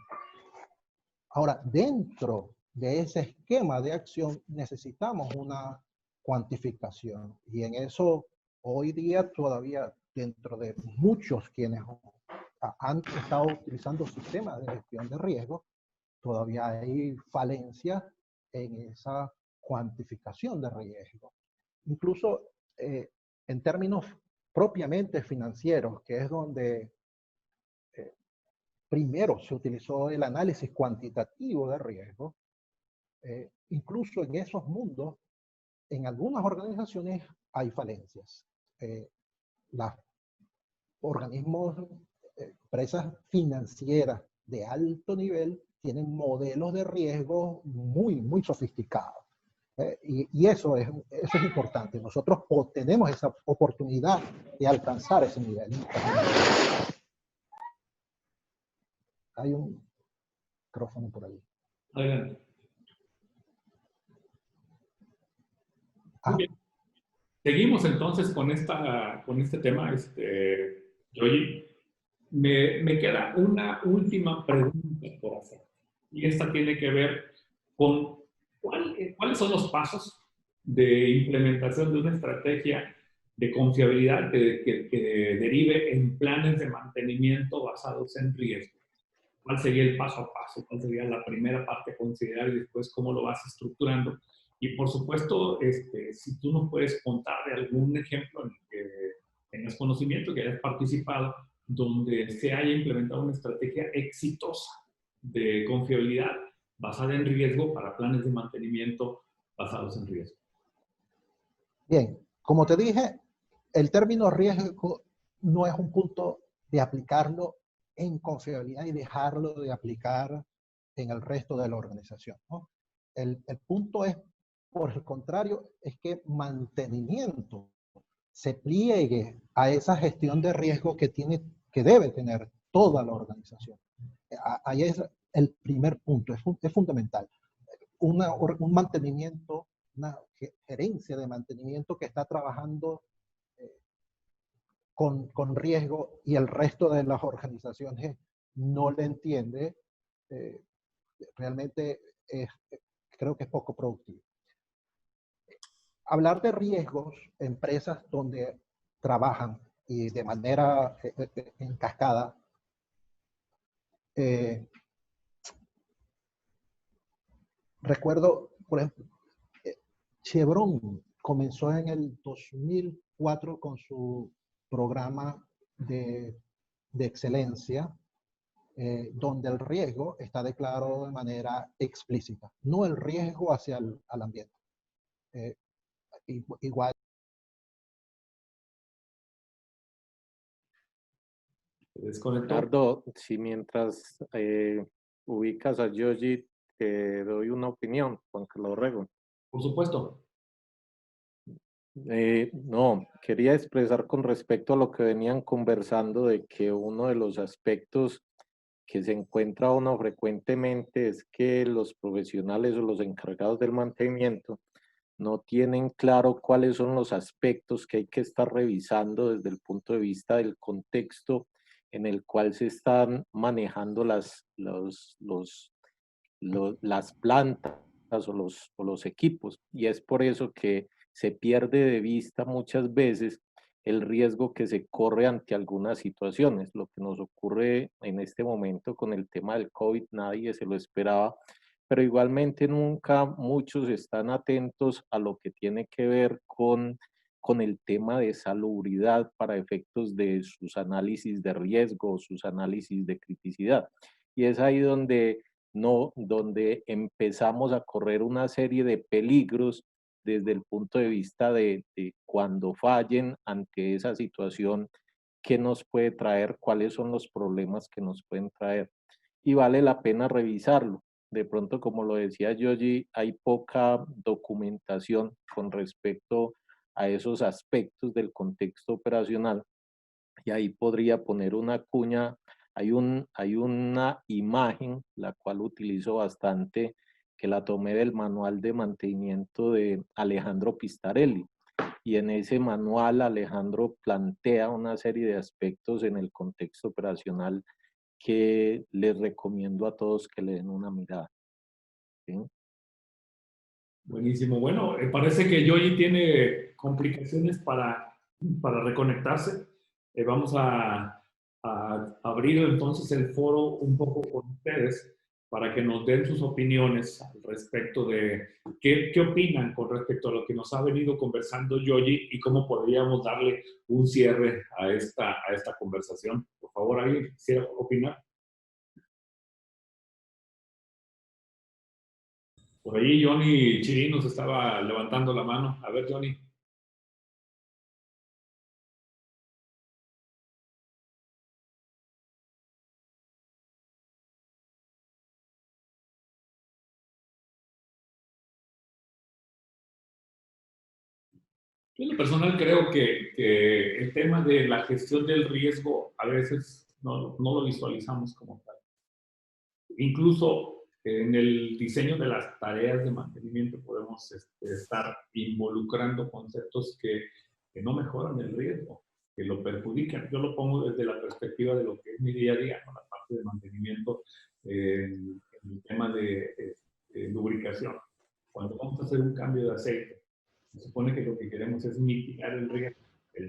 Ahora, dentro de ese esquema de acción necesitamos una cuantificación. Y en eso, hoy día todavía, dentro de muchos quienes han estado utilizando sistemas de gestión de riesgo, todavía hay falencias en esa cuantificación de riesgo. Incluso en términos propiamente financieros, que es donde primero se utilizó el análisis cuantitativo de riesgo, incluso en esos mundos, en algunas organizaciones hay falencias. Los organismos, empresas financieras de alto nivel tienen modelos de riesgo muy sofisticados. Y eso es importante. Nosotros tenemos esa oportunidad de alcanzar ese nivel. Hay un micrófono por ahí. Adelante. Muy bien. Seguimos entonces con este tema, Yoyi. Me queda una última pregunta por hacer. Y esta tiene que ver con cuáles son los pasos de implementación de una estrategia de confiabilidad que derive en planes de mantenimiento basados en riesgo. ¿Cuál sería el paso a paso? ¿Cuál sería la primera parte a considerar y después cómo lo vas estructurando? Y por supuesto, si tú nos puedes contar de algún ejemplo en el que tengas conocimiento, que hayas participado, donde se haya implementado una estrategia exitosa de confiabilidad basada en riesgo para planes de mantenimiento basados en riesgo. Bien, como te dije, el término riesgo no es un punto de aplicarlo en confiabilidad y dejarlo de aplicar en el resto de la organización, ¿no? El punto es, por el contrario, es que mantenimiento se pliegue a esa gestión de riesgo que debe tener toda la organización. Ahí es el primer punto, es fundamental. Un mantenimiento, una gerencia de mantenimiento que está trabajando con riesgo y el resto de las organizaciones no le entiende, realmente creo que es poco productivo. Hablar de riesgos, empresas donde trabajan y de manera en cascada, recuerdo, por ejemplo, Chevron comenzó en el 2004 con su programa de excelencia, donde el riesgo está declarado de manera explícita, no el riesgo hacia al ambiente. Igual. Leonardo, si mientras ubicas a Yogi, te doy una opinión, Juan Carlos Rego. Por supuesto. No, quería expresar con respecto a lo que venían conversando de que uno de los aspectos que se encuentra uno frecuentemente es que los profesionales o los encargados del mantenimiento no tienen claro cuáles son los aspectos que hay que estar revisando desde el punto de vista del contexto en el cual se están manejando las plantas o los equipos. Y es por eso que se pierde de vista muchas veces el riesgo que se corre ante algunas situaciones. Lo que nos ocurre en este momento con el tema del COVID, nadie se lo esperaba, pero igualmente nunca muchos están atentos a lo que tiene que ver con el tema de salubridad para efectos de sus análisis de riesgo, sus análisis de criticidad. Y es ahí donde empezamos a correr una serie de peligros desde el punto de vista de cuando fallen ante esa situación, qué nos puede traer, cuáles son los problemas que nos pueden traer. Y vale la pena revisarlo. De pronto, como lo decía Yogi, hay poca documentación con respecto a esos aspectos del contexto operacional. Y ahí podría poner una cuña. Hay una imagen, la cual utilizo bastante, que la tomé del manual de mantenimiento de Alejandro Pistarelli. Y en ese manual Alejandro plantea una serie de aspectos en el contexto operacional que les recomiendo a todos que le den una mirada. ¿Sí? Buenísimo. Bueno, parece que Yogi tiene complicaciones para reconectarse. Vamos a abrir entonces el foro un poco con ustedes para que nos den sus opiniones al respecto de qué opinan con respecto a lo que nos ha venido conversando Yogi y cómo podríamos darle un cierre a esta conversación. Por favor, ¿alguien quisiera opinar? Por ahí Johnny Chirinos estaba levantando la mano. A ver, Johnny. Yo en lo personal creo que el tema de la gestión del riesgo a veces no lo visualizamos como tal. Incluso en el diseño de las tareas de mantenimiento podemos estar involucrando conceptos que no mejoran el riesgo, que lo perjudican. Yo lo pongo desde la perspectiva de lo que es mi día a día, ¿no? La parte de mantenimiento, en el tema de lubricación. Cuando vamos a hacer un cambio de aceite, se supone que lo que queremos es mitigar el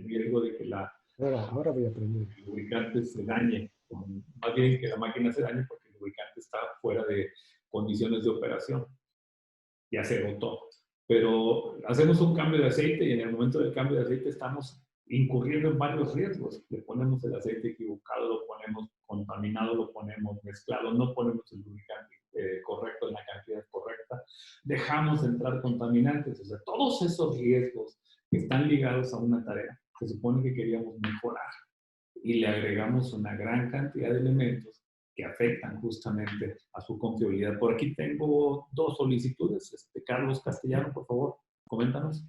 riesgo de que Ahora voy a aprender. el lubricante se dañe, más bien que la máquina se dañe porque el lubricante está fuera de condiciones de operación, ya se agotó. Pero hacemos un cambio de aceite y en el momento del cambio de aceite estamos incurriendo en varios riesgos. Le ponemos el aceite equivocado, lo ponemos contaminado, lo ponemos mezclado, no ponemos el lubricante correcto en la cantidad correcta, dejamos entrar contaminantes. O sea, todos esos riesgos que están ligados a una tarea se supone que queríamos mejorar. y le agregamos una gran cantidad de elementos que afectan justamente a su confiabilidad. Por aquí tengo dos solicitudes. Carlos Castellano, por favor, coméntanos.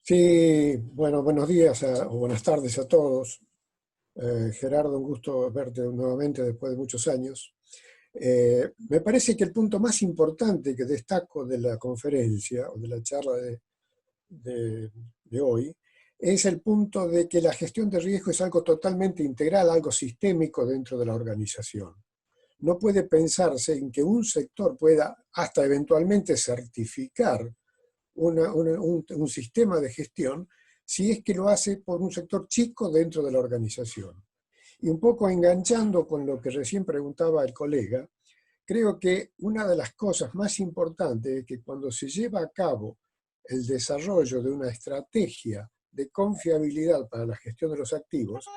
Sí, bueno, buenos días o buenas tardes a todos. Gerardo, un gusto verte nuevamente después de muchos años. Me parece que el punto más importante que destaco de la conferencia o de la charla de hoy es el punto de que la gestión de riesgo es algo totalmente integral, algo sistémico dentro de la organización. No puede pensarse en que un sector pueda hasta eventualmente certificar un sistema de gestión si es que lo hace por un sector chico dentro de la organización. Y un poco enganchando con lo que recién preguntaba el colega, creo que una de las cosas más importantes es que cuando se lleva a cabo el desarrollo de una estrategia de confiabilidad para la gestión de los activos,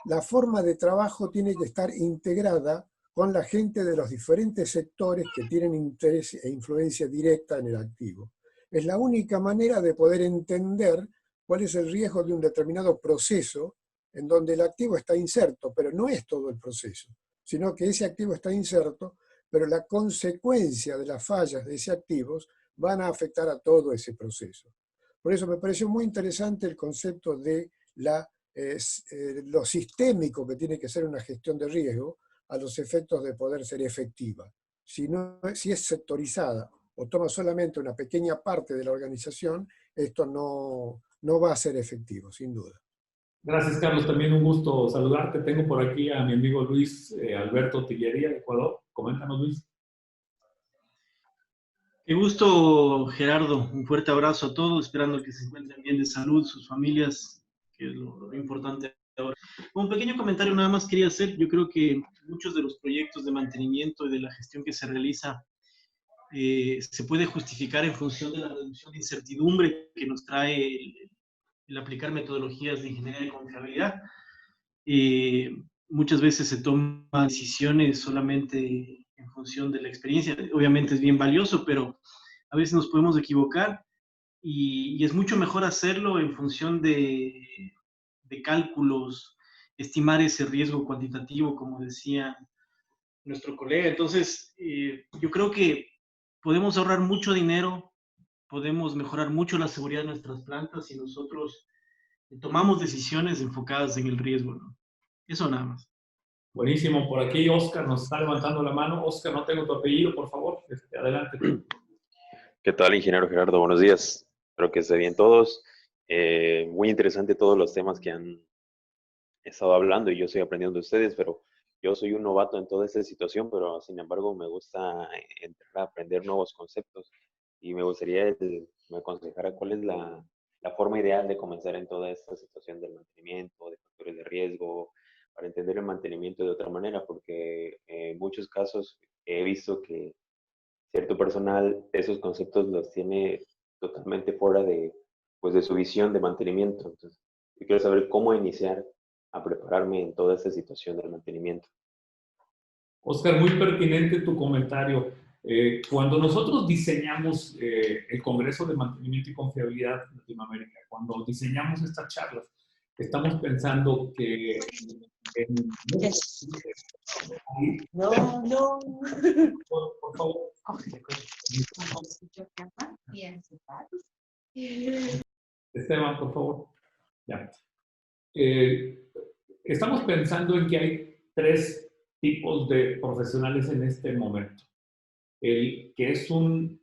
la forma de trabajo tiene que estar integrada con la gente de los diferentes sectores que tienen interés e influencia directa en el activo. Es la única manera de poder entender cuál es el riesgo de un determinado proceso en donde el activo está inserto, pero no es todo el proceso, sino que ese activo está inserto, pero la consecuencia de las fallas de ese activo van a afectar a todo ese proceso. Por eso me pareció muy interesante el concepto de lo sistémico que tiene que ser una gestión de riesgo a los efectos de poder ser efectiva. Si es sectorizada o toma solamente una pequeña parte de la organización, esto no va a ser efectivo, sin duda. Gracias, Carlos. También un gusto saludarte. Tengo por aquí a mi amigo Luis Alberto Tillería, de Ecuador. Coméntanos, Luis. Qué gusto, Gerardo. Un fuerte abrazo a todos, esperando que se encuentren bien de salud, sus familias, que es lo importante ahora. Un pequeño comentario nada más quería hacer. Yo creo que muchos de los proyectos de mantenimiento y de la gestión que se realiza se puede justificar en función de la reducción de incertidumbre que nos trae el aplicar metodologías de ingeniería de confiabilidad. Muchas veces se toman decisiones solamente en función de la experiencia. Obviamente es bien valioso, pero a veces nos podemos equivocar y es mucho mejor hacerlo en función de cálculos, estimar ese riesgo cuantitativo, como decía nuestro colega. Entonces, yo creo que podemos ahorrar mucho dinero, podemos mejorar mucho la seguridad de nuestras plantas si nosotros tomamos decisiones enfocadas en el riesgo, ¿no? Eso nada más. Buenísimo. Por aquí Oscar nos está levantando la mano. Oscar, no tengo tu apellido, por favor. Adelante. ¿Qué tal, ingeniero Gerardo? Buenos días. Espero que estén bien todos. Muy interesante todos los temas que han estado hablando y yo estoy aprendiendo de ustedes, pero yo soy un novato en toda esta situación, pero sin embargo me gusta entrar a aprender nuevos conceptos y me gustaría que me aconsejara cuál es la forma ideal de comenzar en toda esta situación del mantenimiento, de factores de riesgo, para entender el mantenimiento de otra manera, porque en muchos casos he visto que cierto personal esos conceptos los tiene totalmente fuera de, pues, de su visión de mantenimiento. Entonces, yo quiero saber cómo iniciar a prepararme en toda esta situación del mantenimiento. Oscar, muy pertinente tu comentario. Cuando nosotros diseñamos el Congreso de Mantenimiento y Confiabilidad en Latinoamérica, cuando diseñamos estas charlas, estamos pensando que No. por favor. Esteban, por favor. Ya. Estamos pensando en que hay tres tipos de profesionales en este momento. El que es un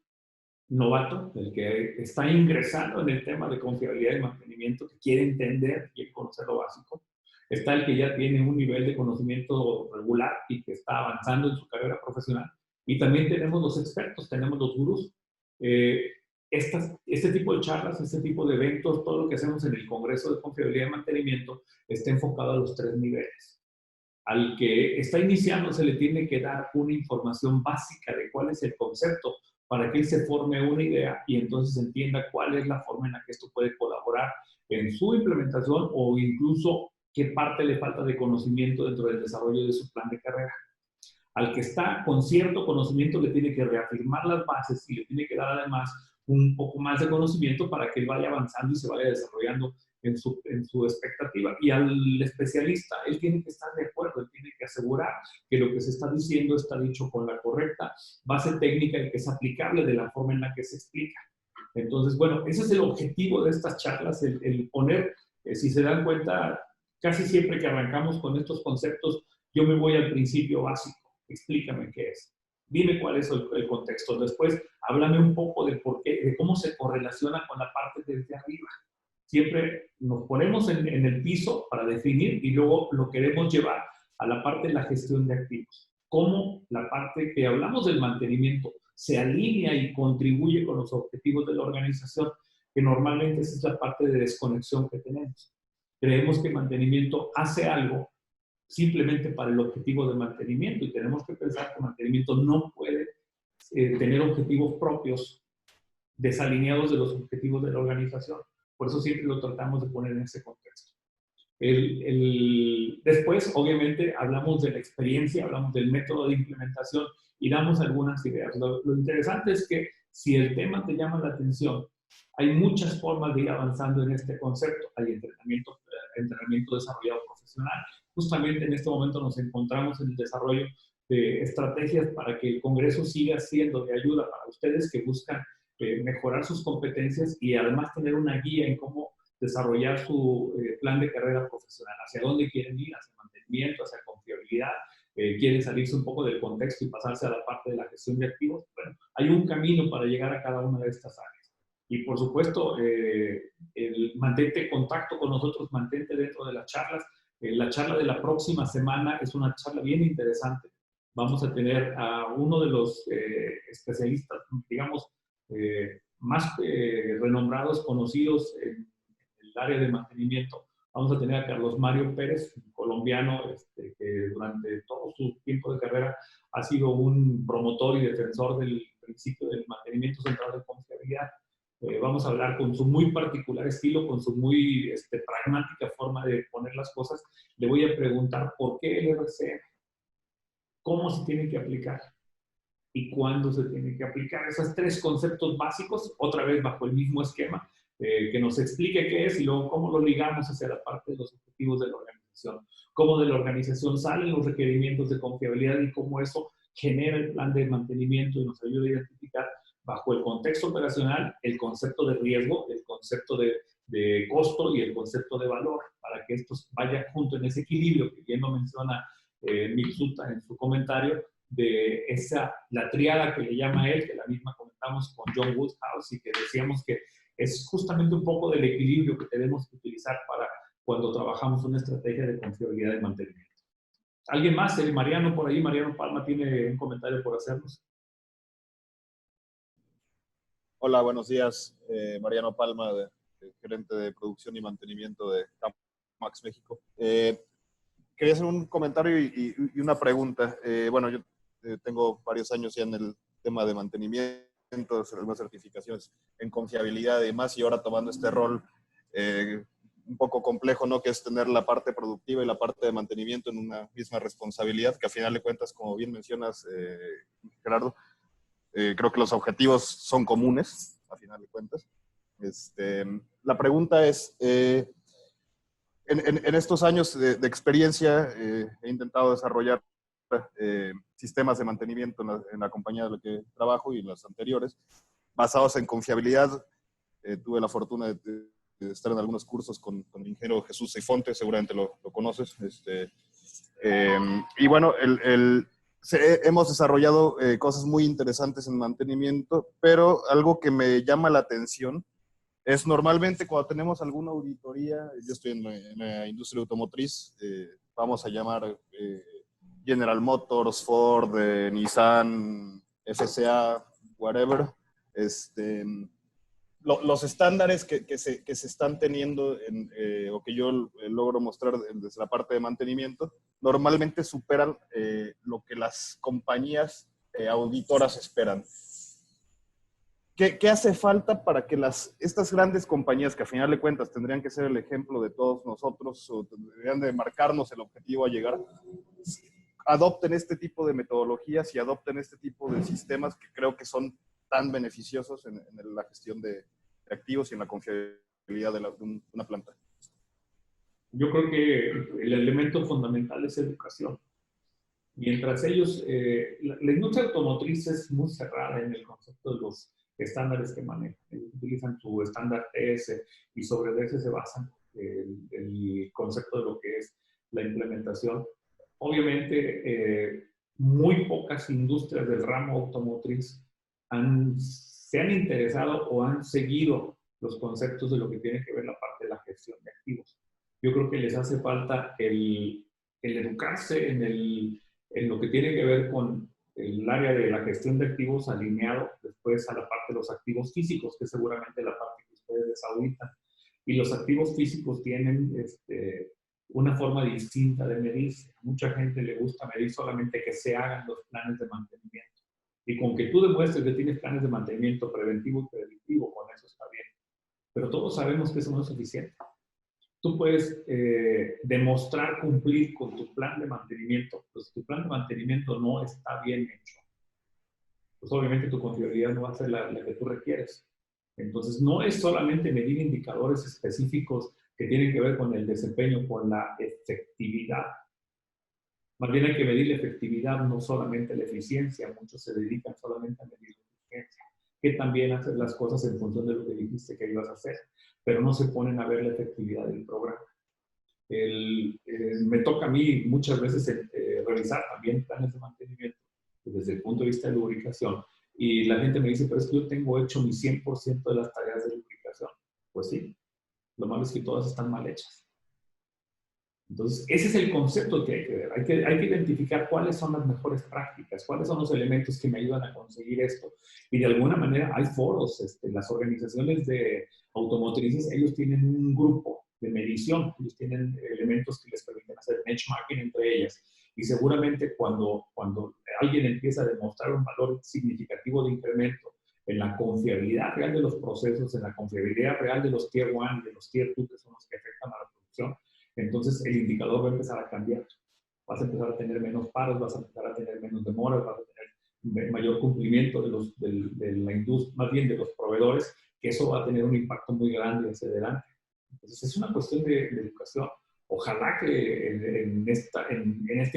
novato, el que está ingresando en el tema de confiabilidad y mantenimiento, que quiere entender y conocer lo básico. Está el que ya tiene un nivel de conocimiento regular y que está avanzando en su carrera profesional. Y también tenemos los expertos, tenemos los gurús. Este tipo de charlas, este tipo de eventos, todo lo que hacemos en el Congreso de Confiabilidad y Mantenimiento está enfocado a los tres niveles. Al que está iniciando se le tiene que dar una información básica de cuál es el concepto para que él se forme una idea y entonces entienda cuál es la forma en la que esto puede colaborar en su implementación o incluso qué parte le falta de conocimiento dentro del desarrollo de su plan de carrera. Al que está con cierto conocimiento le tiene que reafirmar las bases y le tiene que dar además un poco más de conocimiento para que él vaya avanzando y se vaya desarrollando en su expectativa. Y al especialista, él tiene que estar de acuerdo, él tiene que asegurar que lo que se está diciendo está dicho con la correcta base técnica y que es aplicable de la forma en la que se explica. Entonces, bueno, ese es el objetivo de estas charlas, el poner, si se dan cuenta, casi siempre que arrancamos con estos conceptos, yo me voy al principio básico. Explícame qué es. Dime cuál es el contexto. Después, háblame un poco de por qué, de cómo se correlaciona con la parte desde arriba. Siempre nos ponemos en el piso para definir y luego lo queremos llevar a la parte de la gestión de activos. Cómo la parte que hablamos del mantenimiento se alinea y contribuye con los objetivos de la organización, que normalmente esa es la parte de desconexión que tenemos. Creemos que el mantenimiento hace algo simplemente para el objetivo de mantenimiento y tenemos que pensar que el mantenimiento no puede tener objetivos propios desalineados de los objetivos de la organización. Por eso siempre lo tratamos de poner en ese contexto. Después, obviamente, hablamos de la experiencia, hablamos del método de implementación y damos algunas ideas. Lo interesante es que si el tema te llama la atención, hay muchas formas de ir avanzando en este concepto. Hay entrenamiento desarrollado profesional. Justamente en este momento nos encontramos en el desarrollo de estrategias para que el Congreso siga siendo de ayuda para ustedes que buscan mejorar sus competencias y además tener una guía en cómo desarrollar su plan de carrera profesional, hacia dónde quieren ir, hacia mantenimiento, hacia confiabilidad, quieren salirse un poco del contexto y pasarse a la parte de la gestión de activos. Bueno, hay un camino para llegar a cada una de estas áreas. Y por supuesto, mantente en contacto con nosotros, mantente dentro de las charlas. La charla de la próxima semana es una charla bien interesante. Vamos a tener a uno de los especialistas, digamos, más renombrados, conocidos en el área de mantenimiento. Vamos a tener a Carlos Mario Pérez, un colombiano que durante todo su tiempo de carrera ha sido un promotor y defensor del principio del mantenimiento centrado en confiabilidad. Vamos a hablar con su muy particular estilo, con su muy pragmática forma de poner las cosas. Le voy a preguntar por qué el RCM, cómo se tiene que aplicar y cuándo se tiene que aplicar. Esos tres conceptos básicos, otra vez bajo el mismo esquema, que nos explique qué es y luego cómo lo ligamos hacia la parte de los objetivos de la organización. Cómo de la organización salen los requerimientos de confiabilidad y cómo eso genera el plan de mantenimiento y nos ayuda a identificar bajo el contexto operacional el concepto de riesgo, el concepto de costo y el concepto de valor, para que estos vayan juntos en ese equilibrio que bien lo menciona Mitsuta en su comentario, de la triada que le llama él, que la misma comentamos con John Woodhouse y que decíamos que es justamente un poco del equilibrio que tenemos que utilizar para cuando trabajamos una estrategia de confiabilidad y mantenimiento. ¿Alguien más? Mariano por ahí, Mariano Palma tiene un comentario por hacernos. Hola, buenos días. Mariano Palma, gerente de producción y mantenimiento de Max México. Quería hacer un comentario y una pregunta. Bueno, yo tengo varios años ya en el tema de mantenimiento, algunas certificaciones en confiabilidad y demás, y ahora tomando este rol un poco complejo, ¿no? Que es tener la parte productiva y la parte de mantenimiento en una misma responsabilidad, que a final de cuentas, como bien mencionas, Gerardo, creo que los objetivos son comunes, a final de cuentas. La pregunta es, en estos años de experiencia, he intentado desarrollar sistemas de mantenimiento en la compañía de la que trabajo y las anteriores, basados en confiabilidad. Tuve la fortuna de estar en algunos cursos con el ingeniero Jesús Seifonte, seguramente lo conoces. Y bueno, hemos desarrollado cosas muy interesantes en mantenimiento, pero algo que me llama la atención es normalmente cuando tenemos alguna auditoría, yo estoy en la industria automotriz, vamos a llamar General Motors, Ford, Nissan, FCA, whatever, los estándares que se están teniendo o que yo logro mostrar desde la parte de mantenimiento, normalmente superan lo que las compañías auditoras esperan. ¿Qué hace falta para que estas grandes compañías, que a final de cuentas tendrían que ser el ejemplo de todos nosotros, o tendrían de marcarnos el objetivo a llegar, adopten este tipo de metodologías y adopten este tipo de sistemas que creo que son tan beneficiosos en la gestión de activos y en la confiabilidad de una planta? Yo creo que el elemento fundamental es educación. Mientras ellos, la industria automotriz es muy cerrada en el concepto de los estándares que manejan. Ellos utilizan su estándar TS y sobre ese se basan el concepto de lo que es la implementación. Obviamente, muy pocas industrias del ramo automotriz se han interesado o han seguido los conceptos de lo que tiene que ver la parte de la gestión de activos. Yo creo que les hace falta el educarse en lo que tiene que ver con el área de la gestión de activos alineado después a la parte de los activos físicos, que es seguramente la parte que ustedes auditan. Y los activos físicos tienen una forma distinta de medirse. A mucha gente le gusta medir solamente que se hagan los planes de mantenimiento. Y con que tú demuestres que tienes planes de mantenimiento preventivo y predictivo, con eso está bien. Pero todos sabemos que eso no es suficiente. Tú puedes demostrar cumplir con tu plan de mantenimiento, pues tu plan de mantenimiento no está bien hecho. Pues obviamente tu confiabilidad no va a ser la que tú requieres. Entonces, no es solamente medir indicadores específicos que tienen que ver con el desempeño, con la efectividad. Más bien hay que medir la efectividad, no solamente la eficiencia. Muchos se dedican solamente a medir la eficiencia. Que también haces las cosas en función de lo que dijiste que ibas a hacer, pero no se ponen a ver la efectividad del programa. Me toca a mí muchas veces revisar también planes de mantenimiento desde el punto de vista de lubricación. Y la gente me dice, pero es que yo tengo hecho mi 100% de las tareas de lubricación. Pues sí, lo malo es que todas están mal hechas. Entonces, ese es el concepto que hay que ver. Hay que identificar cuáles son las mejores prácticas, cuáles son los elementos que me ayudan a conseguir esto. Y de alguna manera hay foros. Las organizaciones de automotrices, ellos tienen un grupo de medición. Ellos tienen elementos que les permiten hacer benchmarking entre ellas. Y seguramente cuando alguien empieza a demostrar un valor significativo de incremento en la confiabilidad real de los procesos, en la confiabilidad real de los Tier 1 y de los Tier 2, que son los que afectan a la producción, entonces el indicador va a empezar a cambiar. Vas a empezar a tener menos paros, vas a empezar a tener menos demoras, vas a tener mayor cumplimiento de la industria, más bien de los proveedores, que eso va a tener un impacto muy grande hacia adelante. Entonces es una cuestión de educación. Ojalá que en esta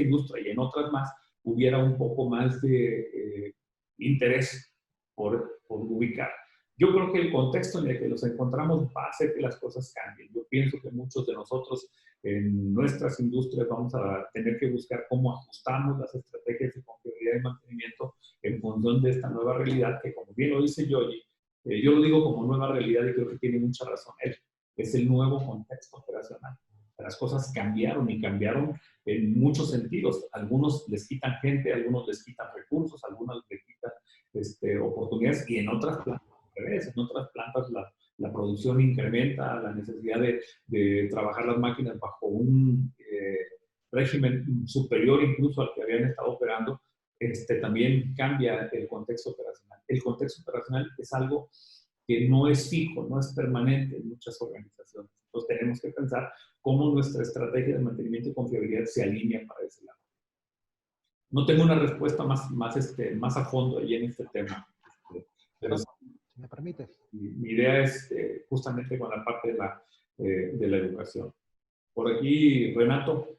industria y en otras más hubiera un poco más de interés por ubicar. Yo creo que el contexto en el que nos encontramos va a hacer que las cosas cambien. Yo pienso que muchos de nosotros en nuestras industrias vamos a tener que buscar cómo ajustamos las estrategias de confiabilidad y mantenimiento en función de esta nueva realidad que, como bien lo dice Yogi, yo lo digo como nueva realidad y creo que tiene mucha razón él. Es el nuevo contexto operacional. Las cosas cambiaron y cambiaron en muchos sentidos. Algunos les quitan gente, algunos les quitan recursos, algunos les quitan oportunidades y en otras plantas, en otras plantas la producción incrementa, la necesidad de trabajar las máquinas bajo un régimen superior incluso al que habían estado operando, también cambia el contexto operacional. El contexto operacional es algo que no es fijo, no es permanente en muchas organizaciones. Entonces tenemos que pensar cómo nuestra estrategia de mantenimiento y confiabilidad se alinea para ese lado. No tengo una respuesta más a fondo ahí en este tema. Pero si me permites. Mi idea es justamente con la parte de la educación. Por aquí, Renato.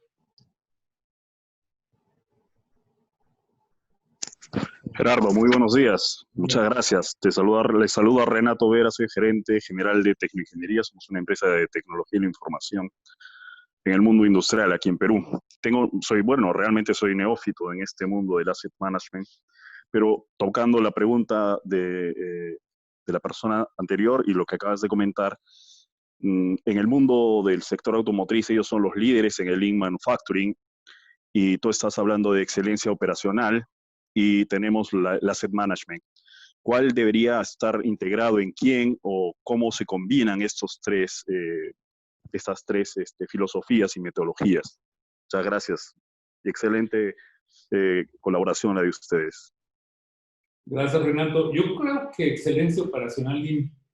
Gerardo, muy buenos días. Muchas gracias. Les saludo a Renato Vera, soy gerente general de Tecnoingeniería. Somos una empresa de tecnología y la información en el mundo industrial aquí en Perú. Realmente soy neófito en este mundo del asset management, pero tocando la pregunta de la persona anterior y lo que acabas de comentar, en el mundo del sector automotriz, ellos son los líderes en el Lean Manufacturing y tú estás hablando de excelencia operacional y tenemos el asset management. ¿Cuál debería estar integrado en quién o cómo se combinan estas tres filosofías y metodologías? Muchas gracias. Y excelente colaboración la de ustedes. Gracias, Renato. Yo creo que excelencia operacional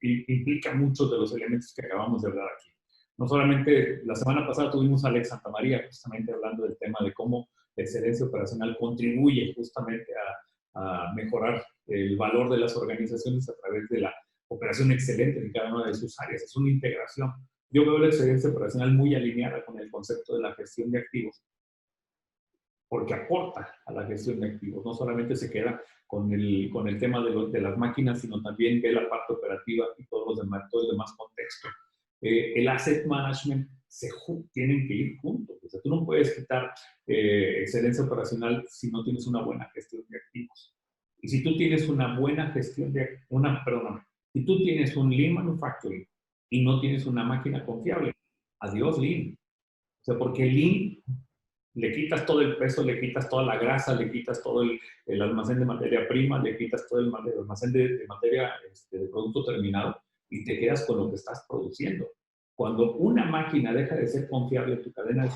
implica muchos de los elementos que acabamos de hablar aquí. No solamente, la semana pasada tuvimos a Alex Santamaría justamente hablando del tema de cómo la excelencia operacional contribuye justamente a mejorar el valor de las organizaciones a través de la operación excelente en cada una de sus áreas. Es una integración. Yo veo la excelencia operacional muy alineada con el concepto de la gestión de activos, porque aporta a la gestión de activos. No solamente se queda con el tema de las máquinas, sino también ve la parte operativa y todo el demás contexto. El asset management tienen que ir juntos. O sea, tú no puedes quitar excelencia operacional si no tienes una buena gestión de activos. Y si tú tienes una buena gestión si tú tienes un lean manufacturing y no tienes una máquina confiable, adiós lean. O sea, porque lean le quitas todo el peso, le quitas toda la grasa, le quitas todo el almacén de materia prima, le quitas todo el almacén de materia de producto terminado y te quedas con lo que estás produciendo. Cuando una máquina deja de ser confiable en tu cadena de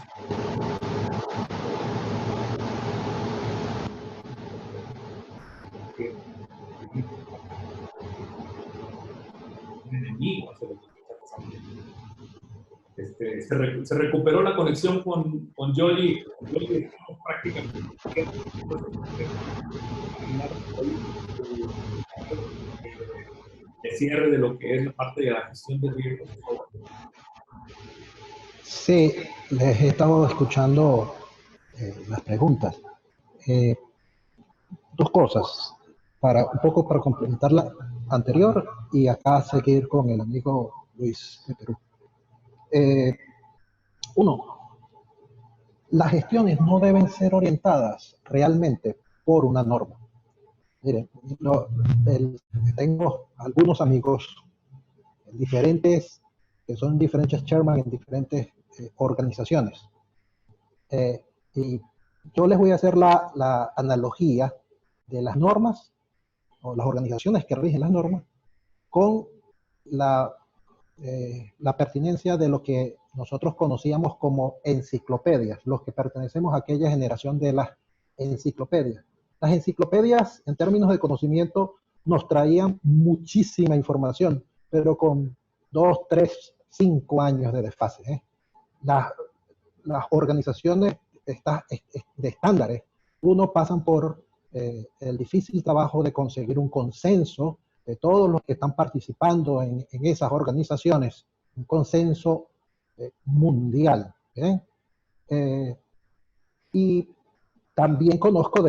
un enemigo hacia lo que está pasando. Se recuperó la conexión con Yoli. Yoli prácticamente de cierre de lo que es la parte de la gestión de riesgos. Sí, les he estado escuchando las preguntas. Dos cosas, un poco para complementar la anterior y acá seguir con el amigo Luis de Perú. Uno, las gestiones no deben ser orientadas realmente por una norma. Miren, tengo algunos amigos diferentes, que son diferentes chairman en diferentes organizaciones. Y yo les voy a hacer la analogía de las normas o las organizaciones que rigen las normas con la pertinencia de lo que nosotros conocíamos como enciclopedias, los que pertenecemos a aquella generación de las enciclopedias. Las enciclopedias, en términos de conocimiento, nos traían muchísima información, pero con 2, 3, 5 años de desfase. Las organizaciones de estándares, uno pasan por el difícil trabajo de conseguir un consenso de todos los que están participando en esas organizaciones, un consenso mundial. Y también conozco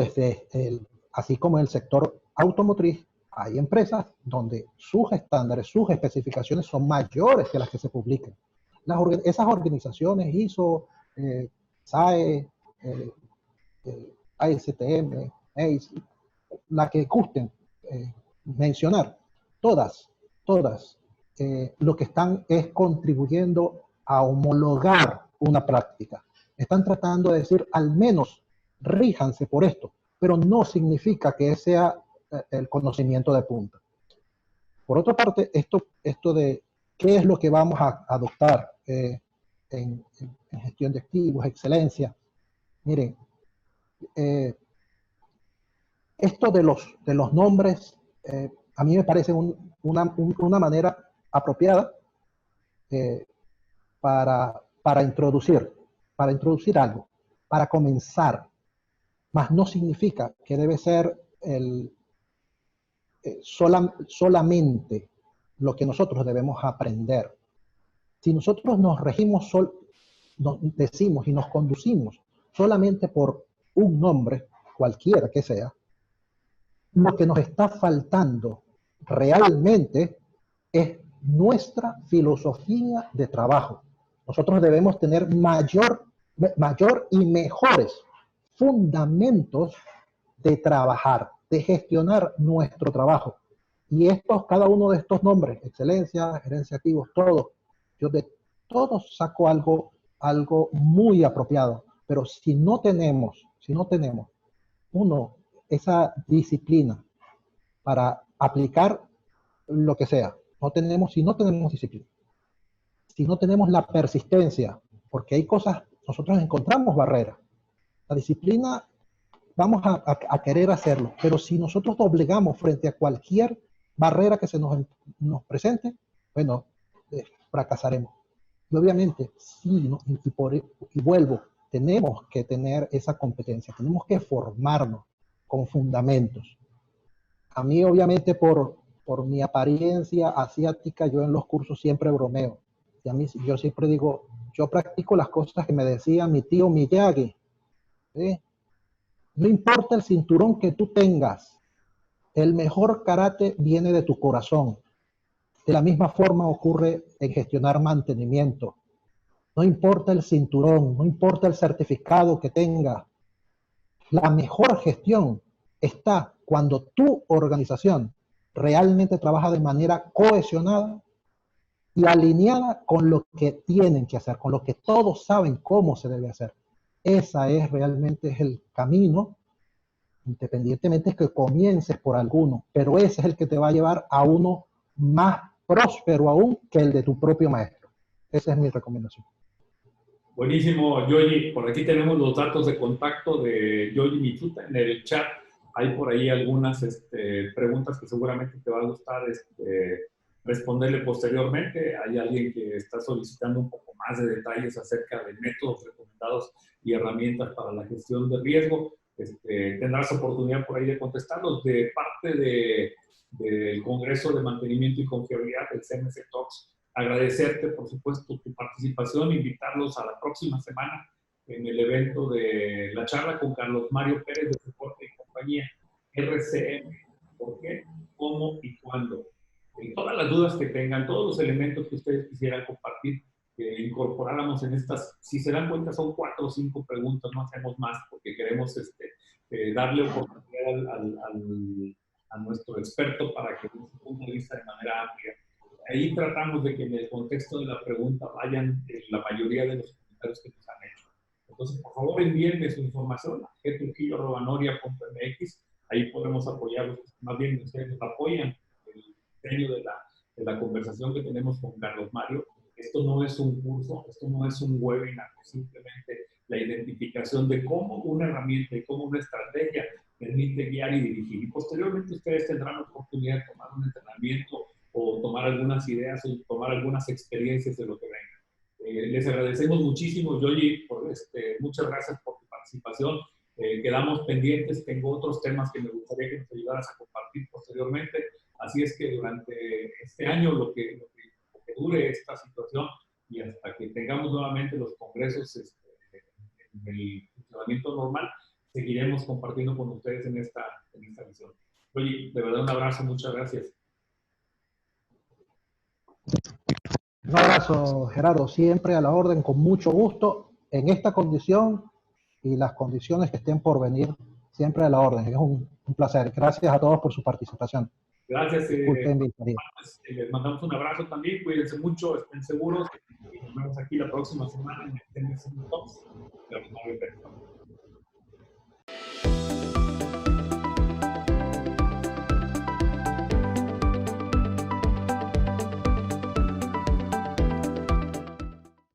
así como en el sector automotriz, hay empresas donde sus estándares, sus especificaciones son mayores que las que se publican. Esas organizaciones ISO, SAE, ASTM, ACE, la que gusten mencionar, todas, lo que están es contribuyendo a homologar una práctica. Están tratando de decir, al menos ríjanse por esto, pero no significa que sea el conocimiento de punta. Por otra parte, esto de qué es lo que vamos a adoptar en gestión de activos, excelencia. Miren, esto de los nombres, a mí me parece una manera apropiada para introducir algo, para comenzar, mas no significa que debe ser solamente lo que nosotros debemos aprender. Si nosotros nos regimos, nos decimos y nos conducimos solamente por un nombre, cualquiera que sea, lo que nos está faltando realmente es nuestra filosofía de trabajo. Nosotros debemos tener mayor y mejores fundamentos de trabajar, de gestionar nuestro trabajo. Y cada uno de estos nombres, excelencia, gerencia de activos, todo, yo de todos saco algo muy apropiado. Pero si no tenemos esa disciplina para aplicar lo que sea, si no tenemos disciplina, si no tenemos la persistencia, porque hay cosas, nosotros encontramos barreras. La disciplina, vamos a querer hacerlo, pero si nosotros doblegamos frente a cualquier barrera que se nos presente, bueno, fracasaremos. Y obviamente, sí, ¿no? y vuelvo, tenemos que tener esa competencia, tenemos que formarnos con fundamentos. A mí, obviamente, por mi apariencia asiática, yo en los cursos siempre bromeo. Y a mí, yo siempre digo, yo practico las cosas que me decía mi tío Miyagi, ¿sí? No importa el cinturón que tú tengas, el mejor karate viene de tu corazón. De la misma forma ocurre en gestionar mantenimiento. No importa el cinturón, no importa el certificado que tengas. La mejor gestión está cuando tu organización realmente trabaja de manera cohesionada y alineada con lo que tienen que hacer, con lo que todos saben cómo se debe hacer. Esa es realmente el camino, independientemente de que comiences por alguno, pero ese es el que te va a llevar a uno más próspero aún que el de tu propio maestro. Esa es mi recomendación. Buenísimo, Yoji. Por aquí tenemos los datos de contacto de Yoji Mitsuta en el chat. Hay por ahí algunas preguntas que seguramente te va a gustar responderle posteriormente. Hay alguien que está solicitando un poco más de detalles acerca de métodos recomendados y herramientas para la gestión de riesgo. Tendrás oportunidad por ahí de contestarlos. De parte del Congreso de Mantenimiento y Confiabilidad del CMC Talks, agradecerte, por supuesto, tu participación, invitarlos a la próxima semana en el evento de la charla con Carlos Mario Pérez de Soporte y Compañía, RCM. ¿Por qué? ¿Cómo y cuándo? Todas las dudas que tengan, todos los elementos que ustedes quisieran compartir, que incorporáramos en estas, si se dan cuenta, son 4 o 5 preguntas, no hacemos más, porque queremos darle oportunidad a nuestro experto para que dé su punto de vista de manera amplia. Ahí tratamos de que en el contexto de la pregunta vayan la mayoría de los comentarios que nos han hecho. Entonces, por favor, envíenme su información a getrujillo@noria.mx. Ahí podemos apoyarlos. Más bien, ustedes nos apoyan el diseño de la conversación que tenemos con Carlos Mario. Esto no es un curso, esto no es un webinar, es simplemente la identificación de cómo una herramienta y cómo una estrategia permite guiar y dirigir. Y posteriormente ustedes tendrán la oportunidad de tomar un entrenamiento o tomar algunas ideas o tomar algunas experiencias de lo que venga. Les agradecemos muchísimo, Yoji, muchas gracias por tu participación. Quedamos pendientes, tengo otros temas que me gustaría que nos ayudaras a compartir posteriormente, así es que durante este año, lo que dure esta situación y hasta que tengamos nuevamente los congresos en el funcionamiento normal, seguiremos compartiendo con ustedes en esta visión. Oye, de verdad un abrazo, muchas gracias. Un abrazo, Gerardo, siempre a la orden, con mucho gusto, en esta condición y las condiciones que estén por venir, siempre a la orden. Es un placer. Gracias a todos por su participación. Gracias. Les mandamos un abrazo también, cuídense mucho, estén seguros y nos vemos aquí la próxima semana en el TMC Talks.